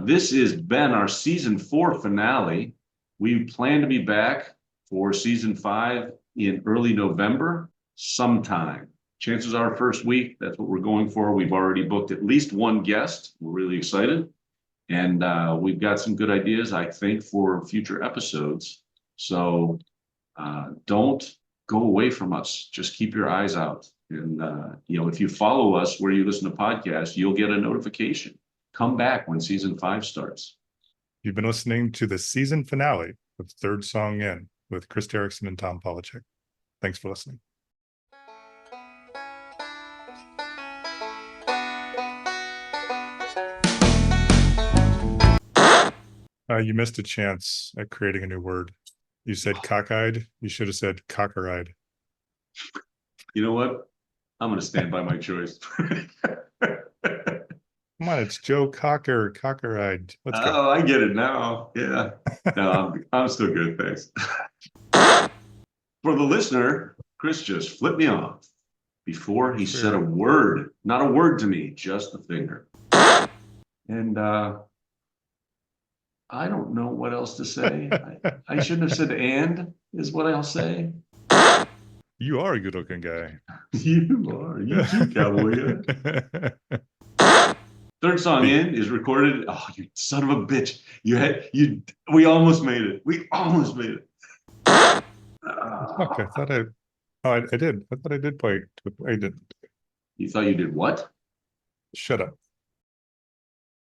This has been our season 4 finale. We plan to be back for season 5 in early November sometime. Chances are first week, that's what we're going for. We've already booked at least one guest. We're really excited. And we've got some good ideas, I think, for future episodes. So don't go away from us. Just keep your eyes out. And, if you follow us where you listen to podcasts, you'll get a notification. Come back when season 5 starts.
You've been listening to the season finale of Third Song In with Chris Derrickson and Tom Polachek. Thanks for listening. You missed a chance at creating a new word. You said cockeyed. You should have said cocker-eyed.
You know what? I'm going to stand by my choice.
Come on, it's Joe Cocker, cocker-eyed. Let's go.
Oh, I get it now. Yeah. No, I'm still good. Thanks. For the listener, Chris just flipped me off before he said a word. Not a word to me, just a finger. And I don't know what else to say. I shouldn't have said and is what I'll say.
You are a good-looking guy.
You are. You too, cowboy. Third Song In is recorded. Oh, you son of a bitch! We almost made it. We almost made it.
Fuck, I thought I did. I thought I did play. I didn't.
You thought you did what?
Shut up.